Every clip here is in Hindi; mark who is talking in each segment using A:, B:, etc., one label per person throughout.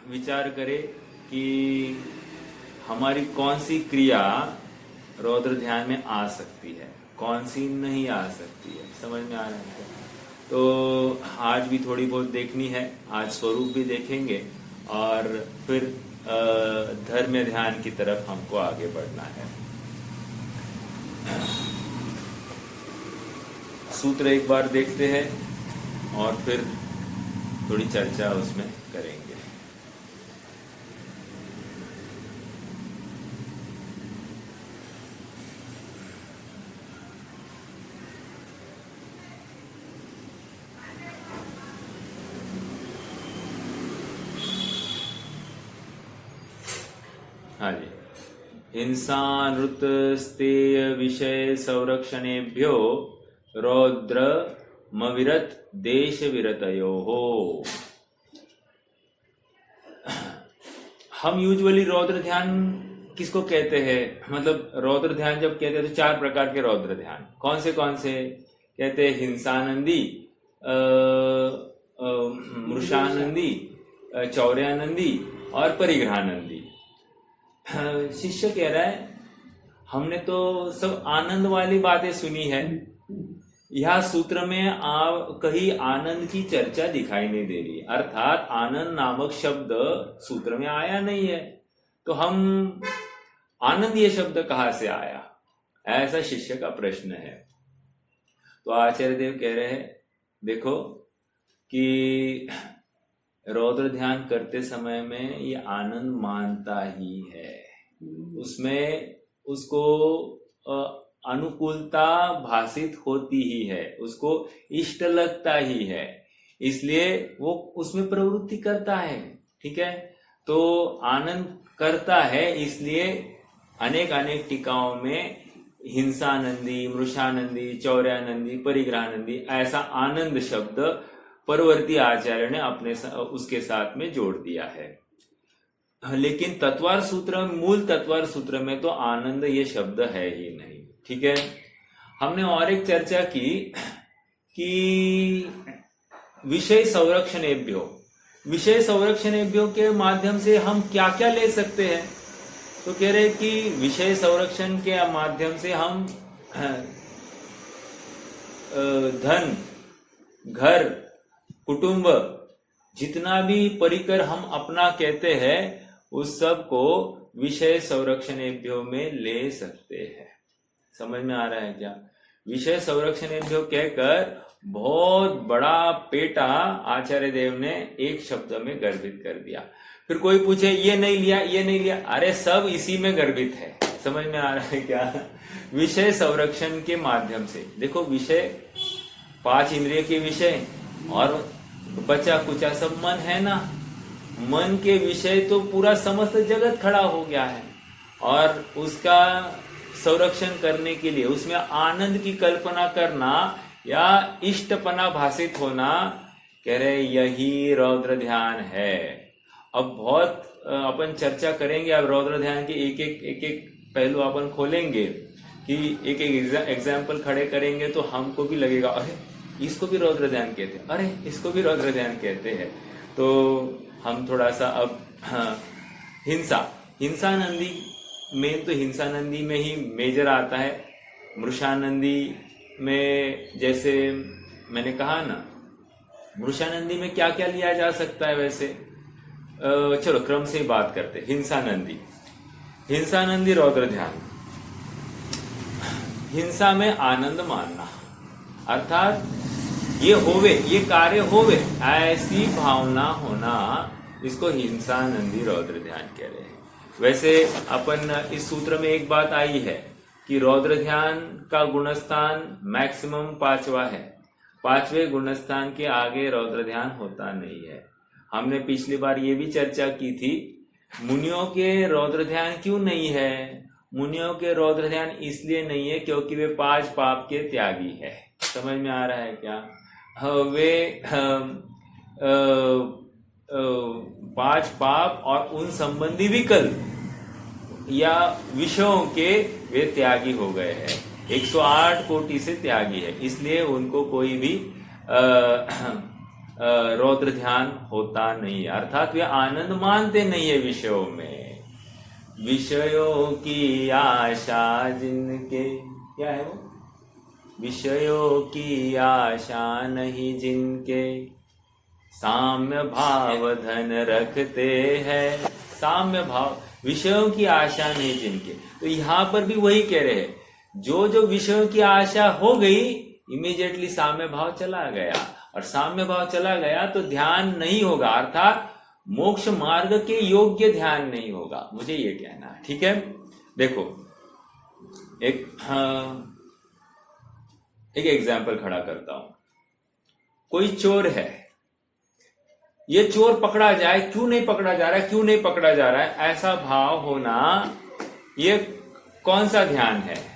A: विचार करें कि हमारी कौन सी क्रिया रौद्र ध्यान में आ सकती है, कौन सी नहीं आ सकती है। समझ में आ रहा है क्या? तो आज भी थोड़ी बहुत देखनी है, आज स्वरूप भी देखेंगे और फिर धर्म ध्यान की तरफ हमको आगे बढ़ना है। सूत्र एक बार देखते हैं और फिर थोड़ी चर्चा उसमें करेंगे। हाँ जी। हिंसा नृत स्तेय विषय संरक्षणेभ्यो रौद्र मविरत देश विरतयो हो। हम यूजुअली रौद्र ध्यान किसको कहते हैं? मतलब रौद्र ध्यान जब कहते हैं तो 4 प्रकार के रौद्र ध्यान कौन से कहते हैं? हिंसानंदी, मृषानंदी, चौर्यानंदी और परिग्रहानंदी। शिष्य कह रहा है हमने तो सब आनंद वाली बातें सुनी है, यह सूत्र में कहीं आनंद की चर्चा दिखाई नहीं दे रही, अर्थात आनंद नामक शब्द सूत्र में आया नहीं है, तो हम आनंद ये शब्द कहां से आया, ऐसा शिष्य का प्रश्न है। तो आचार्य देव कह रहे हैं देखो कि रौद्र ध्यान करते समय में ये आनंद मानता ही है, उसमें उसको अनुकूलता भाषित होती ही है, उसको इष्ट लगता ही है, इसलिए वो उसमें प्रवृत्ति करता है। ठीक है, तो आनंद करता है, इसलिए अनेक अनेक टीकाओं में हिंसानंदी, मृषानंदी, चौर्यानंदी, परिग्रहानंदी ऐसा आनंद शब्द परवर्ती आचार्य ने अपने उसके साथ में जोड़ दिया है। लेकिन तत्वार सूत्र, मूल तत्वार सूत्र में तो आनंद ये शब्द है ही नहीं। ठीक है, हमने और एक चर्चा की कि विषय संरक्षणेभ्यो के माध्यम से हम क्या क्या ले सकते हैं। तो कह रहे कि विषय संरक्षण के माध्यम से हम धन, घर, कुटुंब, जितना भी परिकर हम अपना कहते हैं उस सब को विषय संरक्षणेभ्यो में ले सकते हैं। समझ में आ रहा है क्या? विषय संरक्षणेभ्यो कहकर बहुत बड़ा पेटा आचार्य देव ने एक शब्द में गर्भित कर दिया। फिर कोई पूछे ये नहीं लिया, अरे सब इसी में गर्भित है। समझ में आ रहा है क्या? विषय संरक्षण के माध्यम से देखो, विषय 5 इंद्रिय के विषय और बचा कुचा सब मन है ना, मन के विषय तो पूरा समस्त जगत खड़ा हो गया है और उसका संरक्षण करने के लिए उसमें आनंद की कल्पना करना या इष्टपना भाषित होना, कह रहे यही रौद्र ध्यान है। अब बहुत अपन चर्चा करेंगे, अब रौद्र ध्यान के एक एक पहलू अपन खोलेंगे कि एक एग्जाम्पल खड़े करेंगे तो हमको भी लगेगा अरे इसको भी रौद्र ध्यान कहते हैं, अरे इसको भी रौद्र ध्यान कहते हैं। तो हम थोड़ा सा अब हिंसानंदी में, तो हिंसानंदी में ही मेजर आता है। मृषानंदी में जैसे मैंने कहा ना, मृषानंदी में क्या क्या लिया जा सकता है वैसे, चलो क्रम से बात करते हैं। हिंसानंदी रौद्र ध्यान, हिंसा में आनंद मानना, अर्थात ये कार्य होवे ऐसी भावना होना, इसको हिंसानंदी रौद्र ध्यान कह रहे हैं। वैसे अपन इस सूत्र में एक बात आई है कि रौद्र ध्यान का गुणस्थान मैक्सिमम 5वां है, 5वें गुणस्थान के आगे रौद्र ध्यान होता नहीं है। हमने पिछली बार ये भी चर्चा की थी, मुनियों के रौद्र ध्यान क्यों नहीं है? मुनियों के रौद्र ध्यान इसलिए नहीं है क्योंकि वे 5 पाप के त्यागी है। समझ में आ रहा है क्या? वे 5 पाप और उन संबंधी विकल्प या विषयों के वे त्यागी हो गए हैं, 108 कोटि से त्यागी है, इसलिए उनको कोई भी रौद्र ध्यान होता नहीं है, अर्थात वे आनंद मानते नहीं है विषयों में। विषयों की आशा जिनके, क्या है वो, विषयों की आशा नहीं जिनके, साम्य भाव धन रखते हैं। साम्य भाव, विषयों की आशा नहीं जिनके, तो यहां पर भी वही कह रहे हैं, जो जो विषयों की आशा हो गई इमीडिएटली साम्य भाव चला गया, और साम्य भाव चला गया तो ध्यान नहीं होगा, अर्थात मोक्ष मार्ग के योग्य ध्यान नहीं होगा, मुझे ये कहना है। ठीक है, देखो एक एग्जाम्पल खड़ा करता हूं। कोई चोर है, ये चोर पकड़ा जाए, क्यों नहीं पकड़ा जा रहा है, क्यों नहीं पकड़ा जा रहा है, ऐसा भाव होना, ये कौन सा ध्यान है?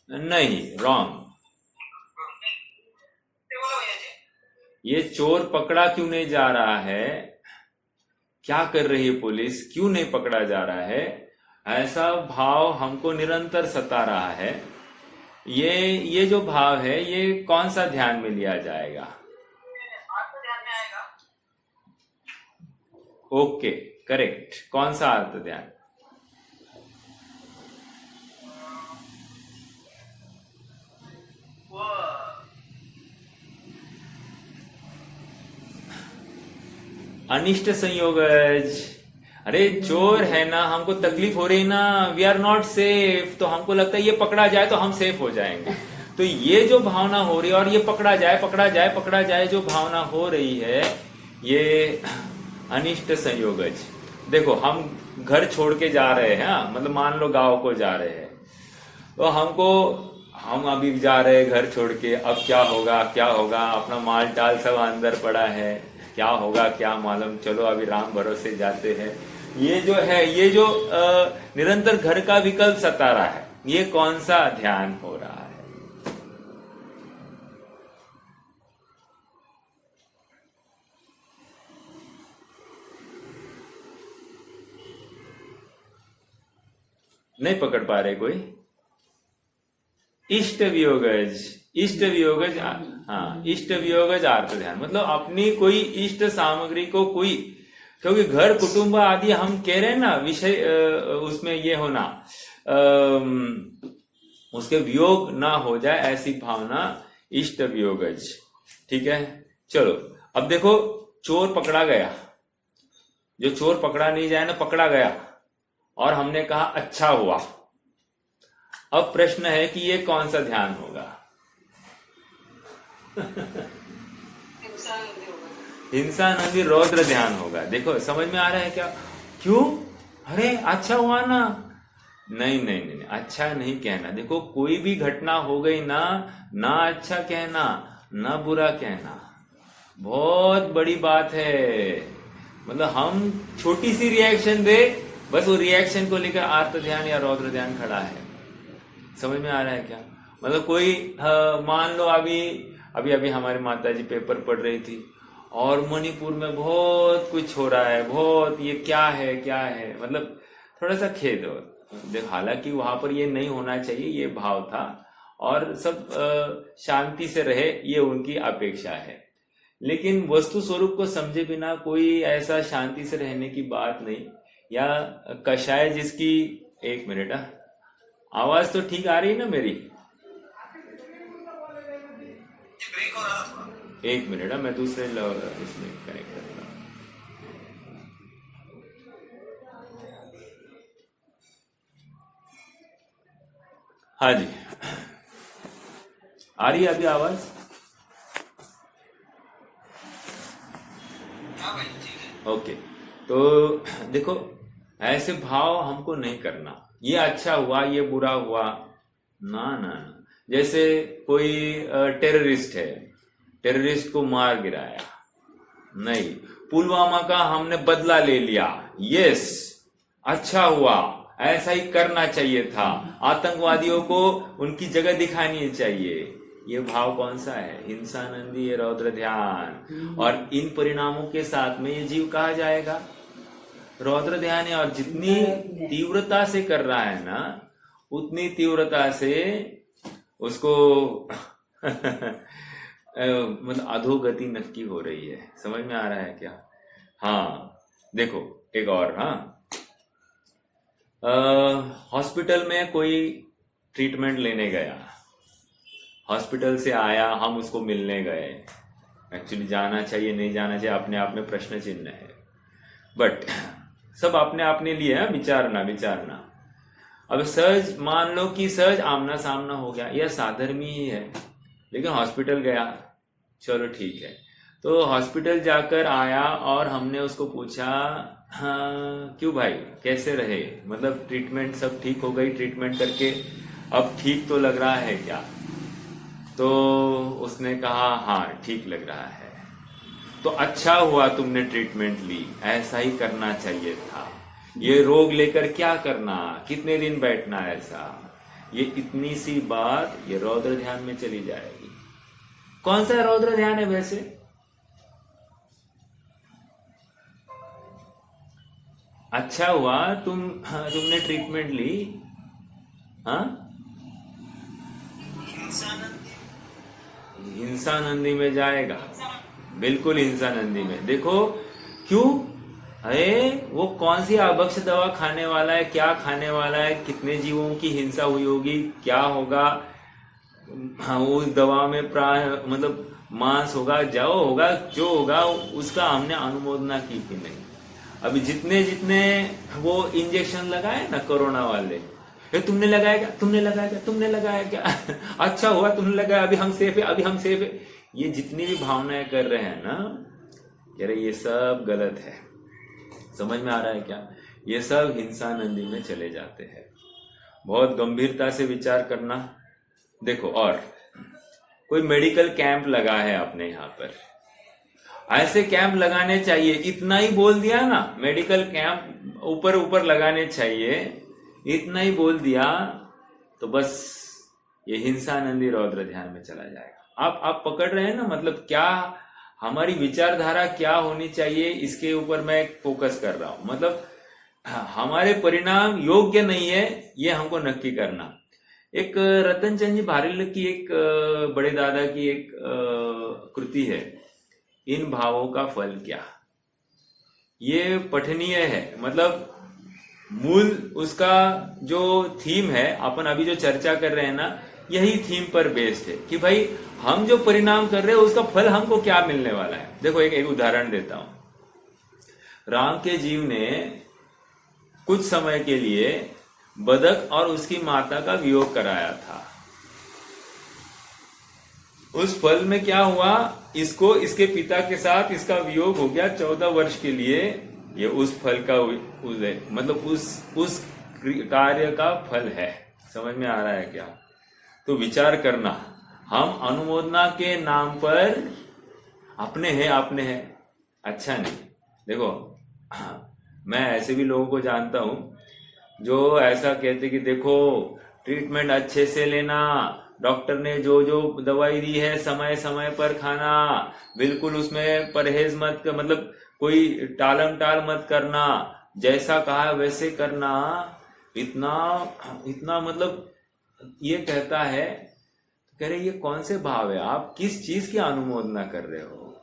A: नहीं, रॉन्ग। ये चोर पकड़ा क्यों नहीं जा रहा है, क्या कर रही है पुलिस, क्यों नहीं पकड़ा जा रहा है, ऐसा भाव हमको निरंतर सता रहा है। ये जो भाव है ये कौन सा ध्यान में लिया जाएगा? Okay, correct. कौन सा अर्थ ध्यान? अनिष्ट संयोगज। अरे चोर है ना, हमको तकलीफ हो रही ना, वी आर नॉट सेफ, तो हमको लगता है ये पकड़ा जाए तो हम सेफ हो जाएंगे। तो ये जो भावना हो रही है, और ये पकड़ा जाए पकड़ा जाए पकड़ा जाए जो भावना हो रही है, ये अनिष्ट संयोगज। देखो हम घर छोड़ के जा रहे हैं, मतलब मान लो गांव को जा रहे हैं, तो हम अभी जा रहे हैं घर छोड़ के, अब क्या होगा क्या होगा, अपना माल टाल सब अंदर पड़ा है, क्या होगा क्या मालूम, चलो अभी राम भरोसे जाते हैं। ये जो है, ये जो निरंतर घर का विकल्प सता रहा है, ये कौन सा ध्यान हो रहा है? नहीं पकड़ पा रहे कोई? इष्ट वियोगज। इष्ट वियोगज, हाँ, इष्ट वियोगज आर्त ध्यान, मतलब अपनी कोई इष्ट सामग्री को कोई, क्योंकि घर कुटुंब आदि हम कह रहे हैं ना, विषय उसमें ये होना, उसके वियोग ना हो जाए, ऐसी भावना इष्ट वियोगज। ठीक है, चलो अब देखो, चोर पकड़ा गया, जो चोर पकड़ा नहीं जाए ना, पकड़ा गया, और हमने कहा अच्छा हुआ। अब प्रश्न है कि ये कौन सा ध्यान होगा? हिंसा नदी रौद्र ध्यान होगा। देखो समझ में आ रहा है क्या? क्यों? अरे अच्छा हुआ ना, नहीं नहीं नहीं, अच्छा नहीं कहना। देखो कोई भी घटना हो गई ना, ना अच्छा कहना ना बुरा कहना बहुत बड़ी बात है। मतलब हम छोटी सी रिएक्शन दे, बस वो रिएक्शन को लेकर आर्त ध्यान या रौद्र ध्यान खड़ा है। समझ में आ रहा है क्या? मतलब कोई मान लो अभी हमारी माता जी पेपर पढ़ रही थी, और मणिपुर में बहुत कुछ हो रहा है, बहुत, ये क्या है, मतलब थोड़ा सा खेद हो। देखो हालांकि वहां पर ये नहीं होना चाहिए, ये भाव था, और सब शांति से रहे, ये उनकी अपेक्षा है। लेकिन वस्तु स्वरूप को समझे बिना कोई ऐसा शांति से रहने की बात नहीं। या कषाय जिसकी, एक मिनट, आवाज तो ठीक आ रही है ना मेरी? एक मिनट, मैं दूसरे इसमें कनेक्ट करता हूं। हाँ जी, आ रही है अभी आवाज? ओके, तो देखो ऐसे भाव हमको नहीं करना, ये अच्छा हुआ ये बुरा हुआ, ना ना ना। जैसे कोई टेररिस्ट है, टेररिस्ट को मार गिराया, नहीं, पुलवामा का हमने बदला ले लिया, यस अच्छा हुआ, ऐसा ही करना चाहिए था, आतंकवादियों को उनकी जगह दिखानी चाहिए। ये भाव कौन सा है? हिंसानंदी रौद्र ध्यान। और इन परिणामों के साथ में ये जीव कहा जाएगा। रौद्र ध्यान है, और जितनी तीव्रता से कर रहा है ना, उतनी तीव्रता से उसको मतलब अधोगति नक्की हो रही है। समझ में आ रहा है क्या? हाँ देखो एक और, हाँ हॉस्पिटल में कोई ट्रीटमेंट लेने गया, हॉस्पिटल से आया, हम उसको मिलने गए। एक्चुअली जाना चाहिए नहीं जाना चाहिए अपने आप में प्रश्न चिन्ह है, बट सब अपने अपने लिए है, विचारना। अब सहज मान लो कि सहज आमना सामना हो गया, यह साधर्मी ही है, लेकिन हॉस्पिटल गया, चलो ठीक है। तो हॉस्पिटल जाकर आया और हमने उसको पूछा, हाँ क्यों भाई कैसे रहे, मतलब ट्रीटमेंट सब ठीक हो गई, ट्रीटमेंट करके अब ठीक तो लग रहा है क्या? तो उसने कहा हाँ ठीक लग रहा है। तो अच्छा हुआ तुमने ट्रीटमेंट ली, ऐसा ही करना चाहिए था। ये रोग लेकर क्या करना, कितने दिन बैठना ऐसा? ये इतनी सी बात ये रौद्र ध्यान में चली जाएगी। कौन सा रौद्र ध्यान है वैसे? अच्छा हुआ तुमने ट्रीटमेंट ली। हाँ हिंसा नंदी में जाएगा, बिल्कुल हिंसा नंदी में। देखो क्यों, अरे वो कौन सी अभक्ष दवा खाने वाला है, क्या खाने वाला है, कितने जीवों की हिंसा हुई होगी, क्या होगा, हाँ उस दवा में प्राण मतलब मांस होगा, जव होगा, जो होगा उसका हमने अनुमोदना की कि नहीं। अभी जितने जितने वो इंजेक्शन लगाए ना कोरोना वाले, ये तुमने लगाया क्या, तुमने लगाया क्या अच्छा हुआ तुमने लगाया, अभी हम सेफ है। ये जितनी भी भावनाएं कर रहे हैं ना, यार ये सब गलत है। समझ में आ रहा है क्या? ये सब हिंसा नंदी में चले जाते हैं। बहुत गंभीरता से विचार करना। देखो और कोई मेडिकल कैंप लगा है अपने यहाँ पर, ऐसे कैंप लगाने चाहिए। इतना ही बोल दिया ना, मेडिकल कैंप ऊपर लगाने चाहिए, इतना ही बोल दिया तो बस ये हिंसा नंदी रौद्र ध्यान में चला जाएगा। आप पकड़ रहे हैं ना, मतलब क्या हमारी विचारधारा क्या होनी चाहिए, इसके ऊपर मैं फोकस कर रहा हूं। मतलब हमारे परिणाम योग्य नहीं है, ये हमको नक्की करना। एक रतन चंद जी भारेल की एक बड़े दादा की एक कृति है, इन भावों का फल क्या। ये पठनीय है, मतलब मूल उसका जो थीम है, अपन अभी जो चर्चा कर रहे हैं ना, यही थीम पर बेस्ड है कि भाई हम जो परिणाम कर रहे हैं उसका फल हमको क्या मिलने वाला है। देखो एक उदाहरण देता हूं। राम के जीव ने कुछ समय के लिए बदक और उसकी माता का वियोग कराया था। उस फल में क्या हुआ, इसको इसके पिता के साथ इसका वियोग हो गया 14 वर्ष के लिए। ये उस फल का उदय, मतलब उस कार्य का फल है। समझ में आ रहा है क्या? तो विचार करना, हम अनुमोदना के नाम पर अपने हैं अच्छा नहीं। देखो मैं ऐसे भी लोगों को जानता हूं जो ऐसा कहते कि देखो ट्रीटमेंट अच्छे से लेना, डॉक्टर ने जो जो दवाई दी है समय समय पर खाना, बिल्कुल उसमें परहेज मत कर, मतलब कोई टालम टाल मत करना, जैसा कहा वैसे करना। इतना मतलब ये कहता है, कह रहे ये कौन से भाव है, आप किस चीज की अनुमोदना कर रहे हो?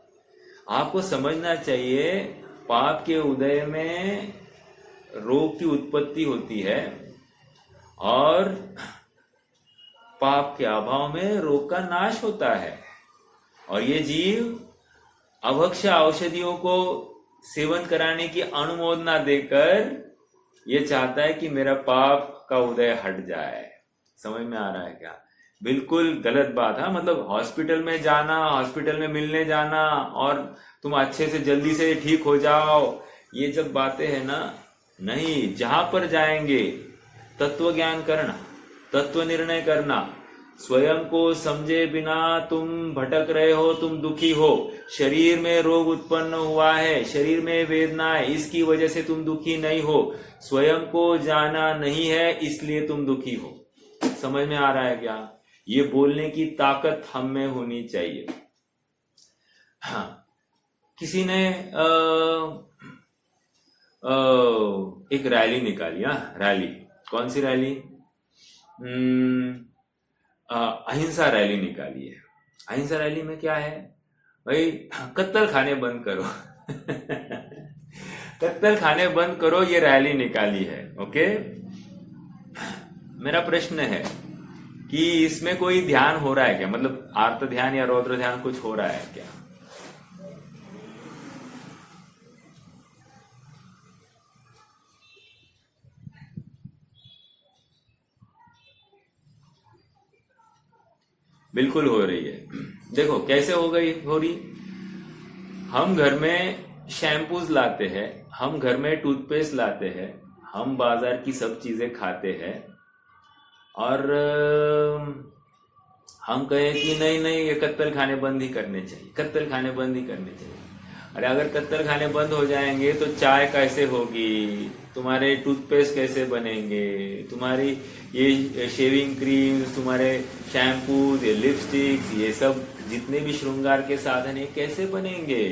A: आपको समझना चाहिए पाप के उदय में रोग की उत्पत्ति होती है और पाप के अभाव में रोग का नाश होता है। और ये जीव अभक्ष औषधियों को सेवन कराने की अनुमोदना देकर ये चाहता है कि मेरा पाप का उदय हट जाए। समझ में आ रहा है क्या? बिल्कुल गलत बात है। मतलब हॉस्पिटल में जाना, हॉस्पिटल में मिलने जाना और तुम अच्छे से जल्दी से ठीक हो जाओ, ये जब बातें है ना, नहीं, जहां पर जाएंगे तत्व ज्ञान करना, तत्व निर्णय करना। स्वयं को समझे बिना तुम भटक रहे हो, तुम दुखी हो, शरीर में रोग उत्पन्न हुआ है, शरीर में वेदना है, इसकी वजह से तुम दुखी नहीं हो। स्वयं को जाना नहीं है इसलिए तुम दुखी हो। समझ में आ रहा है क्या? ये बोलने की ताकत हम में होनी चाहिए। हाँ, किसी ने एक रैली निकाली। हाँ, रैली। कौन सी रैली? अहिंसा रैली निकाली है। अहिंसा रैली में क्या है भाई? कत्ल खाने बंद करो। कत्ल खाने बंद करो, ये रैली निकाली है। ओके, मेरा प्रश्न है कि इसमें कोई ध्यान हो रहा है क्या? मतलब आर्त ध्यान या रौद्र ध्यान कुछ हो रहा है क्या? बिल्कुल हो रही है। देखो कैसे हो रही। हम घर में शैम्पूज लाते हैं, हम घर में टूथपेस्ट लाते हैं, हम बाजार की सब चीजें खाते हैं, और हम कहें कि नहीं नहीं, ये कत्तल खाने बंद ही करने चाहिए, कत्तल खाने बंद ही करने चाहिए। अरे अगर कत्तल खाने बंद हो जाएंगे तो चाय कैसे होगी, तुम्हारे टूथपेस्ट कैसे बनेंगे, तुम्हारी ये शेविंग क्रीम्स, तुम्हारे शैम्पू, ये लिपस्टिक्स, ये सब जितने भी श्रृंगार के साधन है कैसे बनेंगे?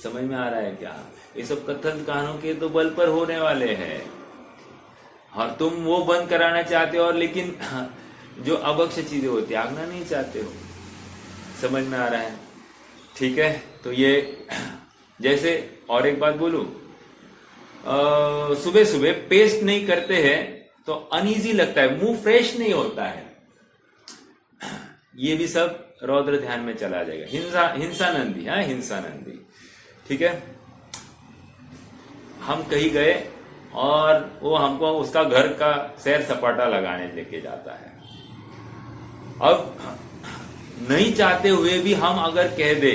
A: समझ में आ रहा है क्या? ये सब कत्तल खानों के तो बल पर होने वाले हैं, और तुम वो बंद कराना चाहते हो, और लेकिन जो अभक्ष्य चीजें होती है त्यागना नहीं चाहते हो। समझ में आ रहा है? ठीक है, तो ये जैसे, और एक बात बोलूं, सुबह सुबह पेस्ट नहीं करते हैं तो अनईजी लगता है, मुंह फ्रेश नहीं होता है। ये भी सब रौद्र ध्यान में चला जाएगा। हिंसा नंदी। हाँ, हिंसा नंदी। ठीक है, हम कहीं गए और वो हमको उसका घर का सैर सपाटा लगाने लेके जाता है। अब नहीं चाहते हुए भी हम अगर कह दे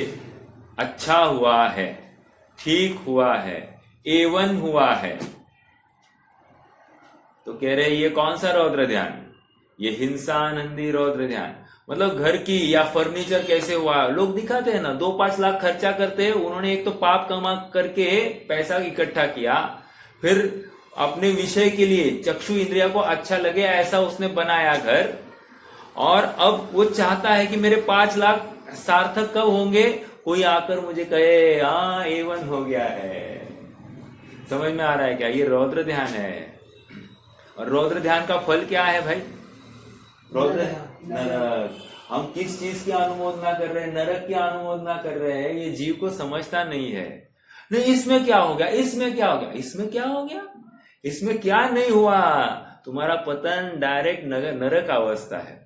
A: अच्छा हुआ है, ठीक हुआ है, A1 हुआ है, तो कह रहे ये कौन सा रौद्र ध्यान? ये हिंसा आनंदी रौद्र ध्यान। मतलब घर की या फर्नीचर कैसे हुआ, लोग दिखाते हैं ना, 2-5 लाख खर्चा करते हैं, उन्होंने एक तो पाप कमा करके पैसा इकट्ठा किया, फिर अपने विषय के लिए चक्षु इंद्रिया को अच्छा लगे ऐसा उसने बनाया घर, और अब वो चाहता है कि मेरे 5 लाख सार्थक कब होंगे? कोई आकर मुझे कहे हाँ A1 हो गया है। समझ में आ रहा है क्या? ये रौद्र ध्यान है। और रौद्र ध्यान का फल क्या है भाई? रौद्र नरक। हम किस चीज की अनुमोदना कर रहे हैं? नरक की अनुमोदना कर रहे हैं। ये जीव को समझता नहीं है। नहीं, इसमें क्या हो गया, इसमें क्या हो गया, इसमें क्या हो गया, इसमें क्या नहीं हुआ? तुम्हारा पतन डायरेक्ट नरक अवस्था है।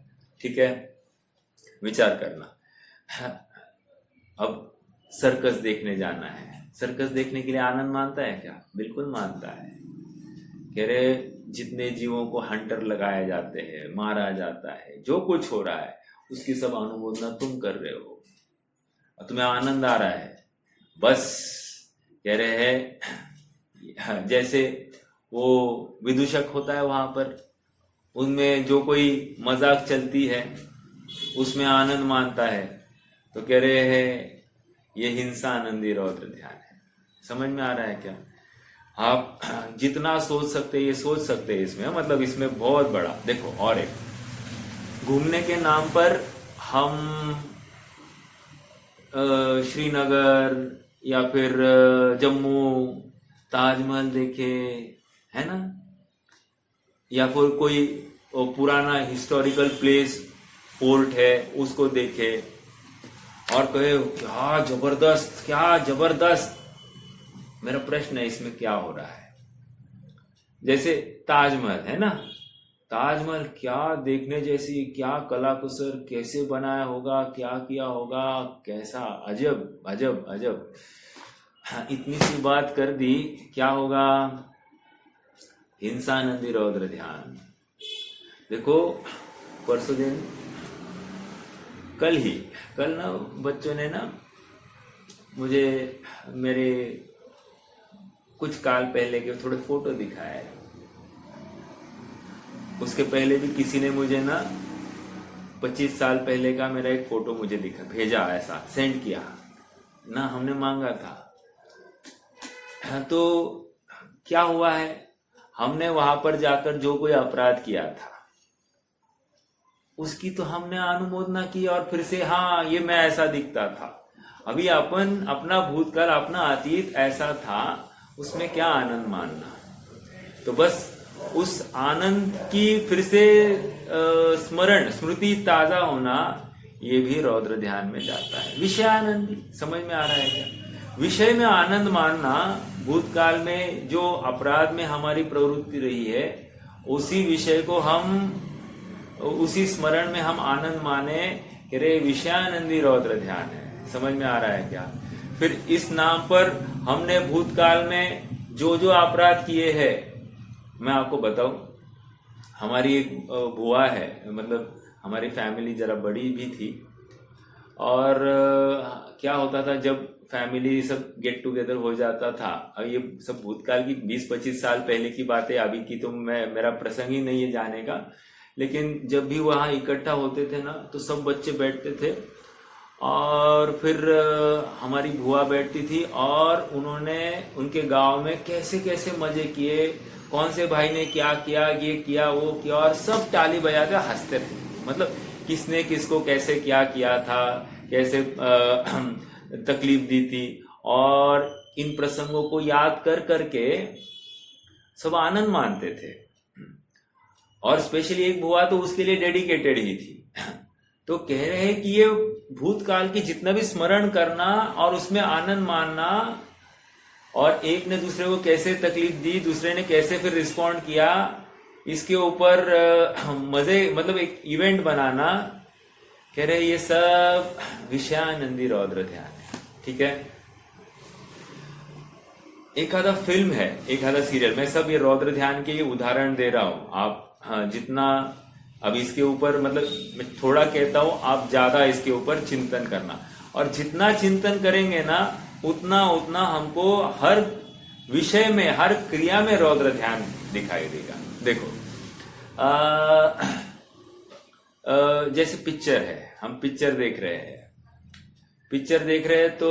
A: ठीक है, विचार करना। अब सर्कस देखने जाना है। सर्कस देखने के लिए आनंद मानता है क्या? बिल्कुल मानता है। कह रहे जितने जीवों को हंटर लगाए जाते हैं, मारा जाता है, जो कुछ हो रहा है उसकी सब अनुमोदना तुम कर रहे हो और तुम्हें आनंद आ रहा है। बस कह रहे हैं जैसे वो विदूषक होता है वहां पर, उनमें जो कोई मजाक चलती है उसमें आनंद मानता है, तो कह रहे हैं ये हिंसा आनंदी रौद्र ध्यान है। समझ में आ रहा है क्या? आप जितना सोच सकते ये सोच सकते हैं इसमें, मतलब इसमें बहुत बड़ा। देखो, और एक घूमने के नाम पर हम श्रीनगर या फिर जम्मू ताजमहल देखे, है ना, या फिर कोई पुराना हिस्टोरिकल प्लेस फोर्ट है उसको देखे और कहे क्या जबरदस्त, क्या जबरदस्त। मेरा प्रश्न है इसमें क्या हो रहा है? जैसे ताजमहल है ना, ताजमहल क्या देखने जैसी, क्या कलाकुसर, कैसे बनाया होगा, क्या किया होगा, कैसा अजब अजब अजब। हाँ, इतनी सी बात कर दी, क्या होगा? हिंसानंदी रौद्र ध्यान। देखो परसों दिन, कल ना बच्चों ने ना मुझे मेरे कुछ काल पहले के थोड़े फोटो दिखाए। उसके पहले भी किसी ने मुझे ना 25 साल पहले का मेरा एक फोटो मुझे भेजा, ऐसा सेंड किया ना, हमने मांगा था। तो क्या हुआ है, हमने वहां पर जाकर जो कोई अपराध किया था उसकी तो हमने अनुमोदना की, और फिर से हाँ ये मैं ऐसा दिखता था। अभी अपन अपना भूतकाल, अपना अतीत ऐसा था, उसमें क्या आनंद मानना। तो बस उस आनंद की फिर से स्मरण स्मृति ताजा होना, ये भी रौद्र ध्यान में जाता है। विषय आनंदी, समझ में आ रहा है क्या? विषय में आनंद मानना, भूतकाल में जो अपराध में हमारी प्रवृत्ति रही है, उसी विषय को हम, उसी स्मरण में हम आनंद माने कि रे विषयानंदी रौद्र ध्यान है। समझ में आ रहा है क्या? फिर इस नाम पर हमने भूतकाल में जो जो अपराध किए हैं, मैं आपको बताऊं, हमारी एक बुआ है, मतलब हमारी फैमिली जरा बड़ी भी थी, और क्या होता था जब फैमिली सब गेट टुगेदर हो जाता था, अब ये सब भूतकाल की 20-25 साल पहले की बातें, अभी की तो मेरा प्रसंग ही नहीं है जाने का, लेकिन जब भी वहाँ इकट्ठा होते थे ना, तो सब बच्चे बैठते थे और फिर हमारी बुआ बैठती थी, और उन्होंने उनके गांव में कैसे कैसे मजे किए, कौन से भाई ने क्या किया, ये किया वो किया, और सब ताली बजाते हंसते थे। मतलब किसने किसको कैसे क्या किया था, कैसे तकलीफ दी थी, और इन प्रसंगों को याद कर करके सब आनंद मानते थे। और स्पेशली एक बुआ तो उसके लिए डेडिकेटेड ही थी। तो कह रहे हैं कि ये भूतकाल की जितना भी स्मरण करना और उसमें आनंद मानना, और एक ने दूसरे को कैसे तकलीफ दी, दूसरे ने कैसे फिर रिस्पॉन्ड किया, इसके ऊपर मजे, मतलब एक इवेंट बनाना, कह रहे ये सब विषयानंदी रौद्र ध्यान है। ठीक है, एक आधा फिल्म है, एक आधा सीरियल, मैं सब ये रौद्र ध्यान के ये उदाहरण दे रहा हूं। आप जितना अब इसके ऊपर, मतलब मैं थोड़ा कहता हूं, आप ज्यादा इसके ऊपर चिंतन करना, और जितना चिंतन करेंगे ना, उतना उतना हमको हर विषय में, हर क्रिया में रौद्र ध्यान दिखाई देगा। देखो जैसे पिक्चर है, हम पिक्चर देख रहे हैं, तो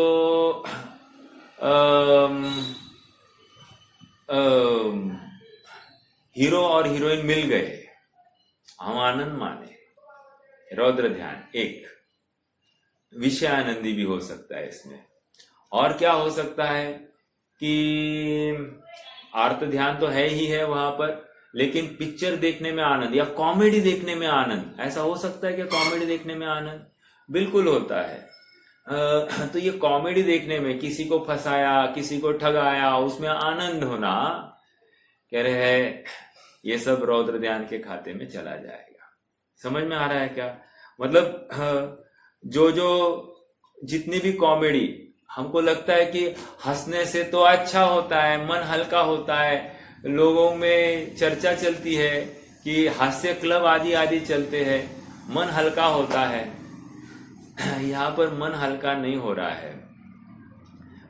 A: हीरो और हीरोइन मिल गए, हम आनंद माने, रौद्र ध्यान एक। विषय आनंदी भी हो सकता है इसमें। और क्या हो सकता है कि आर्त ध्यान तो है ही है वहां पर, लेकिन पिक्चर देखने में आनंद, या कॉमेडी देखने में आनंद, ऐसा हो सकता है कि कॉमेडी देखने में आनंद बिल्कुल होता है। तो ये कॉमेडी देखने में किसी को फंसाया, किसी को ठगाया, उसमें आनंद होना, कह रहे हैं ये सब रौद्र ध्यान के खाते में चला जाएगा। समझ में आ रहा है क्या? मतलब जितनी भी कॉमेडी, हमको लगता है कि हंसने से तो अच्छा होता है, मन हल्का होता है, लोगों में चर्चा चलती है कि हास्य क्लब आदि आदि चलते हैं, मन हल्का होता है। यहाँ पर मन हल्का नहीं हो रहा है।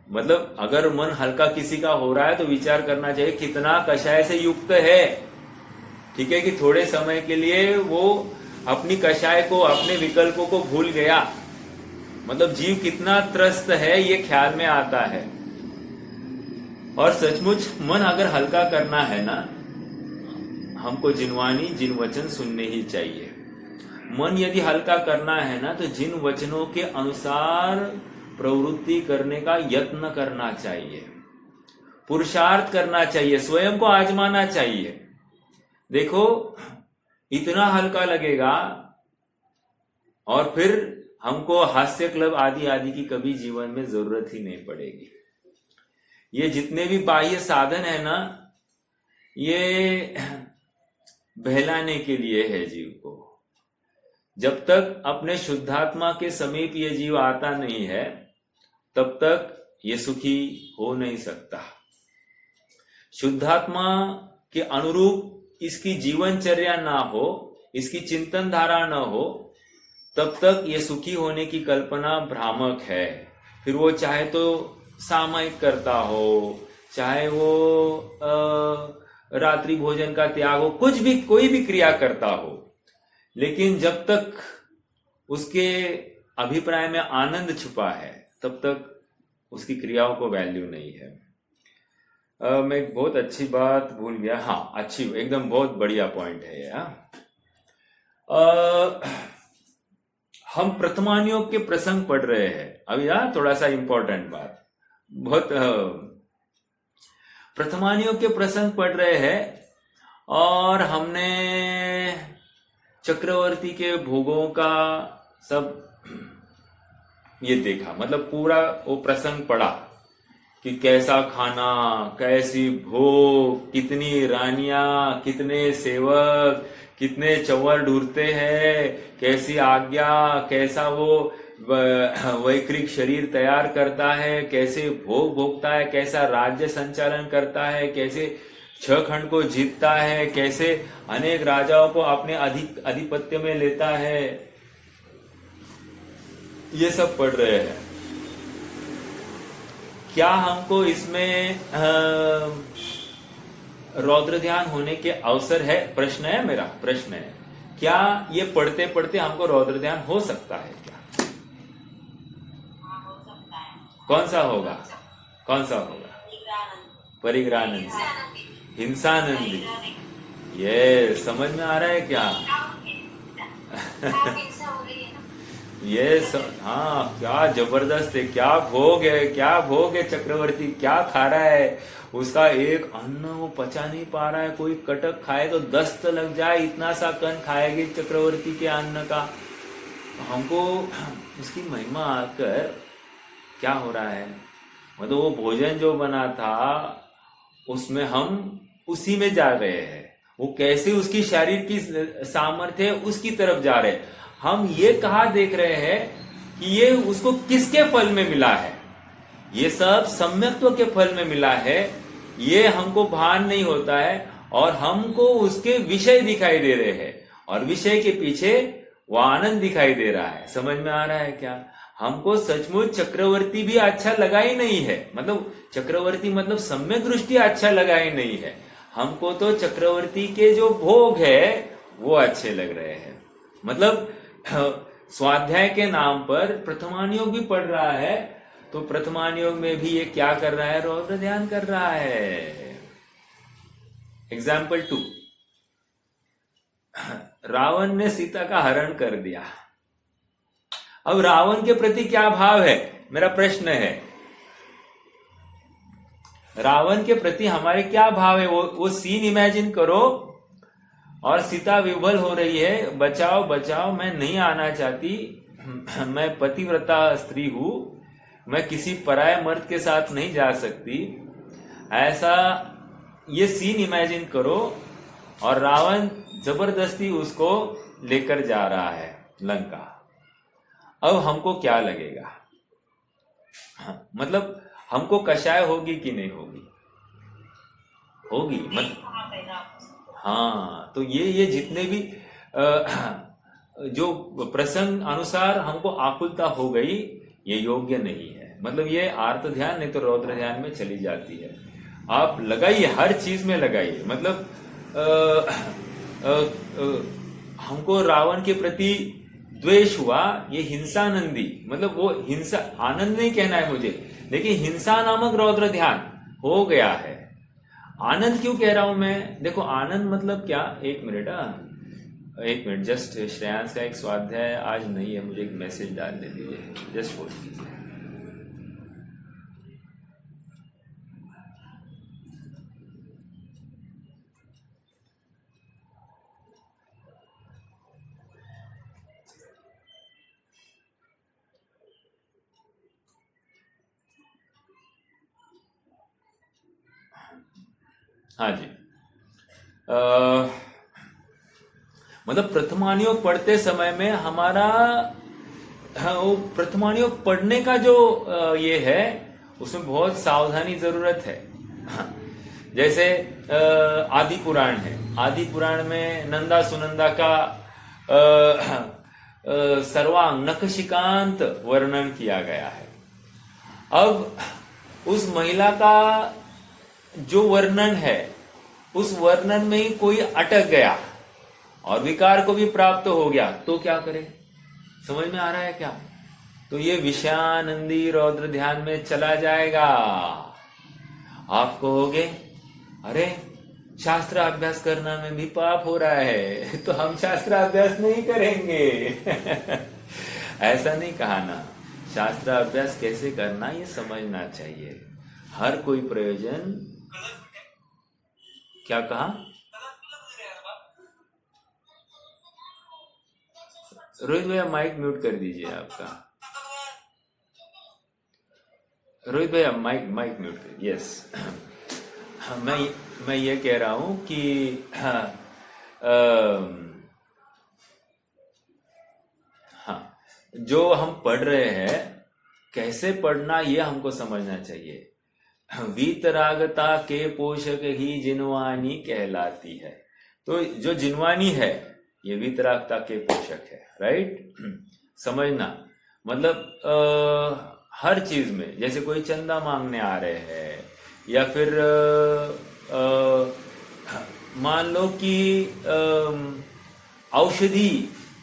A: मतलब अगर मन हल्का किसी का हो रहा है तो विचार करना चाहिए कितना कषाय से युक्त है। ठीक है, कि थोड़े समय के लिए वो अपनी कषाय को, अपने विकल्पों को भूल गया, मतलब जीव कितना त्रस्त है ये ख्याल में आता है। और सचमुच मन अगर हल्का करना है ना, हमको जिनवानी जिन वचन सुनने ही चाहिए। मन यदि हल्का करना है ना, तो जिन वचनों के अनुसार प्रवृत्ति करने का यत्न करना चाहिए, पुरुषार्थ करना चाहिए, स्वयं को आजमाना चाहिए। देखो इतना हल्का लगेगा, और फिर हमको हास्य क्लब आदि आदि की कभी जीवन में जरूरत ही नहीं पड़ेगी। ये जितने भी बाह्य साधन है ना, ये बहलाने के लिए है जीव को। जब तक अपने शुद्धात्मा के समीप ये जीव आता नहीं है, तब तक ये सुखी हो नहीं सकता। शुद्धात्मा के अनुरूप इसकी जीवनचर्या ना हो, इसकी चिंतन धारा ना हो, तब तक ये सुखी होने की कल्पना भ्रामक है। फिर वो चाहे तो सामयिक करता हो, चाहे वो रात्रि भोजन का त्याग हो, कुछ भी, कोई भी क्रिया करता हो, लेकिन जब तक उसके अभिप्राय में आनंद छुपा है, तब तक उसकी क्रियाओं को वैल्यू नहीं है। मैं एक बहुत अच्छी बात भूल गया। हाँ, अच्छी, एकदम बहुत बढ़िया पॉइंट है ये। हम प्रथमान योग के प्रसंग पढ़ रहे हैं अभी। थोड़ा सा इंपॉर्टेंट बात, बहुत प्रथमानियोग के प्रसंग पढ़ रहे हैं और हमने चक्रवर्ती के भोगों का सब ये देखा, मतलब पूरा वो प्रसंग पढ़ा कि कैसा खाना, कैसी भोग, कितनी रानियां, कितने सेवक, कितने चंवर ढूंढते हैं, कैसी आज्ञा, कैसा वो वैकृक शरीर तैयार करता है, कैसे भोग भोगता है, कैसा राज्य संचालन करता है, कैसे 6 खंड को जीतता है, कैसे अनेक राजाओं को अपने अधिपत्य में लेता है, ये सब पढ़ रहे हैं। क्या हमको इसमें रौद्र ध्यान होने के अवसर है? प्रश्न है, मेरा प्रश्न है, क्या ये पढ़ते पढ़ते हमको रौद्र ध्यान हो सकता है क्या?
B: हो सकता है।
A: कौन सा होगा? कौन सा होगा? परिग्रहानंदी, हिंसानंदी। ये समझ में आ रहा है क्या? ये हाँ, क्या जबरदस्त है, क्या भोग है, क्या भोग है। चक्रवर्ती क्या खा रहा है, उसका एक अन्न वो पचा नहीं पा रहा है। कोई कटक खाए तो दस्त लग जाए, इतना सा कण खाएगी चक्रवर्ती के अन्न का। हमको उसकी महिमा आकर क्या हो रहा है, मतलब वो भोजन जो बना था उसमें हम उसी में जा रहे हैं। वो कैसे उसकी शरीर की सामर्थ्य है उसकी तरफ जा रहे हैं। हम ये कहा देख रहे हैं कि ये उसको किसके फल में मिला है, ये सब सम्यक्त्व के फल में मिला है, ये हमको भान नहीं होता है। और हमको उसके विषय दिखाई दे रहे हैं और विषय के पीछे वो आनंद दिखाई दे रहा है। समझ में आ रहा है क्या? हमको सचमुच चक्रवर्ती भी अच्छा लगा ही नहीं है, मतलब चक्रवर्ती मतलब सम्यक दृष्टि अच्छा लगा ही नहीं है। हमको तो चक्रवर्ती के जो भोग है वो अच्छे लग रहे हैं। मतलब स्वाध्याय के नाम पर प्रथमानियोग भी पढ़ रहा है, तो प्रथमानियोग में भी ये क्या कर रहा है? रौद्र ध्यान कर रहा है। एग्जाम्पल 2, रावण ने सीता का हरण कर दिया। अब रावण के प्रति क्या भाव है, मेरा प्रश्न है। रावण के प्रति हमारे क्या भाव है? वो सीन इमेजिन करो, और सीता विह्वल हो रही है, बचाओ बचाओ, मैं नहीं आना चाहती, मैं पतिव्रता स्त्री हूं, मैं किसी पराये मर्द के साथ नहीं जा सकती, ऐसा ये सीन इमेजिन करो। और रावण जबरदस्ती उसको लेकर जा रहा है लंका। अब हमको क्या लगेगा? मतलब हमको कषाय होगी कि नहीं होगी? होगी, मतलब हाँ। तो ये जितने भी जो प्रसंग अनुसार हमको आकुलता हो गई, ये योग्य नहीं है। मतलब ये आर्त ध्यान नहीं तो रौद्र ध्यान में चली जाती है। आप लगाइए, हर चीज में लगाइए। मतलब हमको रावण के प्रति द्वेष हुआ, ये हिंसानंदी, मतलब वो हिंसा, आनंद नहीं कहना है मुझे, लेकिन हिंसा नामक रौद्र ध्यान हो गया है। आनंद क्यों कह रहा हूं मैं? देखो आनंद मतलब क्या, एक मिनट जस्ट, श्रेयांश का एक स्वाध्याय आज नहीं है, मुझे एक मैसेज डालने दीजिए, जस्ट होल्ड कीजिए। हाँ जी, मतलब प्रथमानियोग पढ़ते समय में हमारा वो प्रथमानियोग पढ़ने का जो ये है, उसमें बहुत सावधानी जरूरत है। जैसे आदि पुराण है, आदि पुराण में नंदा सुनंदा का सर्वांग नखशिकांत वर्णन किया गया है। अब उस महिला का जो वर्णन है, उस वर्णन में ही कोई अटक गया और विकार को भी प्राप्त हो गया, तो क्या करे? समझ में आ रहा है क्या? तो ये विषयानंदी रौद्र ध्यान में चला जाएगा। आप कहोगे अरे शास्त्र अभ्यास करना में भी पाप हो रहा है, तो हम शास्त्र अभ्यास नहीं करेंगे। ऐसा नहीं कहा ना। शास्त्र अभ्यास कैसे करना ये समझना चाहिए। हर कोई प्रयोजन क्या कहा? रोहित भैया माइक म्यूट कर दीजिए आपका। रोहित भैया माइक माइक म्यूट कर। यस, मैं ये कह रहा हूं कि हाँ, जो हम पढ़ रहे हैं कैसे पढ़ना ये हमको समझना चाहिए। वीतरागता के पोषक ही जिनवानी कहलाती है। तो जो जिनवानी है ये वीतरागता के पोषक है, राइट। समझना मतलब हर चीज में, जैसे कोई चंदा मांगने आ रहे हैं या फिर मान लो कि औषधि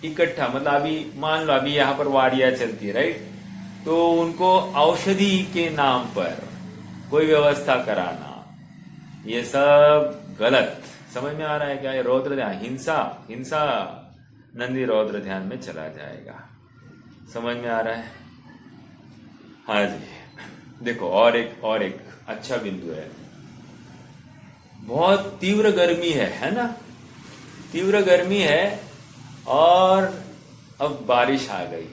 A: इकट्ठा, मतलब अभी मान लो अभी यहाँ पर वाड़ियां चलती है, राइट। तो उनको औषधि के नाम पर कोई व्यवस्था कराना, ये सब गलत। समझ में आ रहा है क्या? ये रौद्र ध्यान, हिंसा हिंसा नंदी रौद्र ध्यान में चला जाएगा। समझ में आ रहा है? हाँ जी। देखो और एक अच्छा बिंदु है। बहुत तीव्र गर्मी है ना? तीव्र गर्मी है और अब बारिश आ गई।